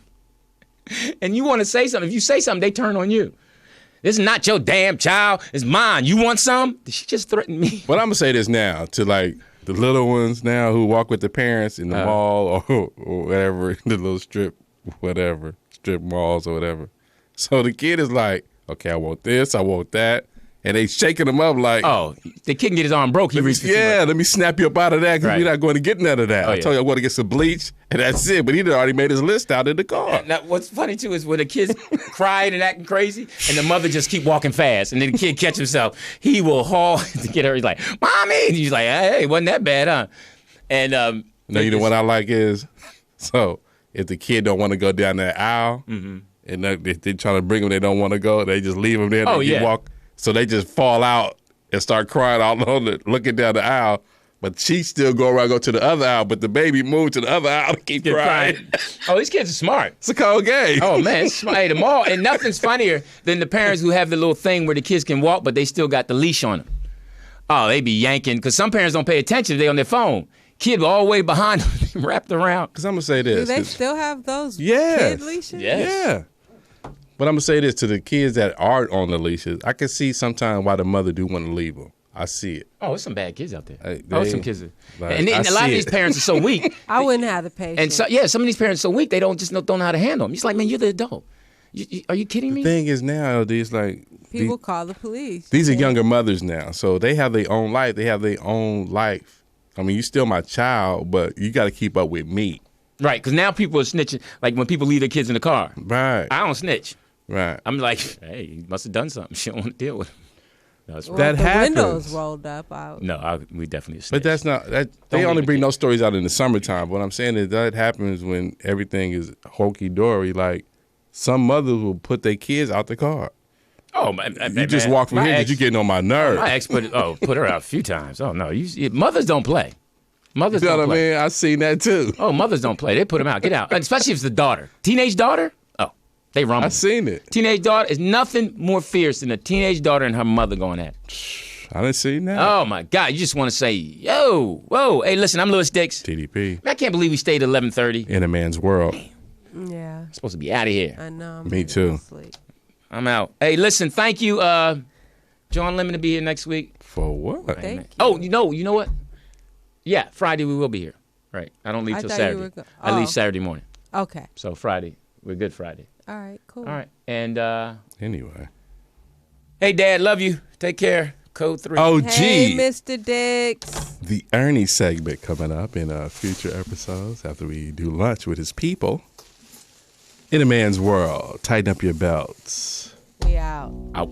and you want to say something. If you say something, they turn on you. This is not your damn child. It's mine. You want some? Did she just threaten me? But I'm going to say this now to like the little ones now who walk with their parents in the mall or whatever, the little strip malls or whatever. So the kid is like, okay, I want this, I want that. And they shaking him up like, oh, the kid can get his arm broke. He reached let me snap you up out of that because we're not going to get none of that. I told you I want to get some bleach, and that's it. But he already made his list out in the car. Now, what's funny, too, is when the kid's crying and acting crazy, and the mother just keep walking fast, and then the kid catch himself, he will haul to get her. He's like, Mommy! And he's like, hey, wasn't that bad, huh? And no, you know what I like is, so if the kid don't want to go down that aisle, and they try to bring him, they don't want to go, they just leave him there. They walk. So they just fall out and start crying all over, looking down the aisle. But she still go to the other aisle. But the baby moved to the other aisle to keep crying. Oh, these kids are smart. It's a cold game. Oh, man. It's smart. Them all. And nothing's funnier than the parents who have the little thing where the kids can walk, but they still got the leash on them. Oh, they be yanking. Because some parents don't pay attention. They on their phone. Kid all the way behind them, wrapped around. Because I'm going to say this. Do they still have those kid leashes? Yes. Yeah. But I'm going to say this to the kids that are on the leashes. I can see sometimes why the mother do want to leave them. I see it. Oh, there's some bad kids out there. Some kids. Like, and a lot of these parents are so weak. I wouldn't have the patience. And so, some of these parents are so weak, they don't know how to handle them. It's like, man, you're the adult. Are you kidding me? The thing is now, these like... People call the police. These are younger mothers now. So they have their own life. They have their own life. I mean, you're still my child, but you got to keep up with me. Right, because now people are snitching. Like when people leave their kids in the car. Right. I don't snitch. Right. I'm like, hey, you must have done something. She don't want to deal with him. No, that happens. Windows rolled up. We definitely snitch. But that's not that. They only bring those stories out in the summertime. What I'm saying is that happens when everything is hokey dory. Like some mothers will put their kids out the car. Oh, you just walk from here because you're getting on my nerves. My ex put her out a few times. Oh no, mothers don't play. Mothers don't play. You know what I mean? I've seen that too. Oh, mothers don't play. They put them out. Get out. Especially if it's the daughter. Teenage daughter? Oh, they rumble. I've seen it. Teenage daughter is nothing more fierce than a teenage daughter and her mother going at it. I didn't see that. Oh, my God. You just want to say, yo, whoa. Hey, listen, I'm Lewis Dix. TDP. Man, I can't believe we stayed at 11:30. In a man's world. Yeah. I'm supposed to be out of here. I know. Me too. I'm out. Hey, listen, thank you, John Lemon, to be here next week. For what? Thank you. Oh, you know what? Yeah, Friday we will be here. Right. I don't leave till Saturday. I leave Saturday morning. Okay. So Friday, we're good Friday. All right, cool. All right. And anyway. Hey, Dad, love you. Take care. Code 3. Oh, Hey, gee. Mr. Dix. The Ernie segment coming up in future episodes after we do lunch with his people. In a man's world, tighten up your belts. We out. Out.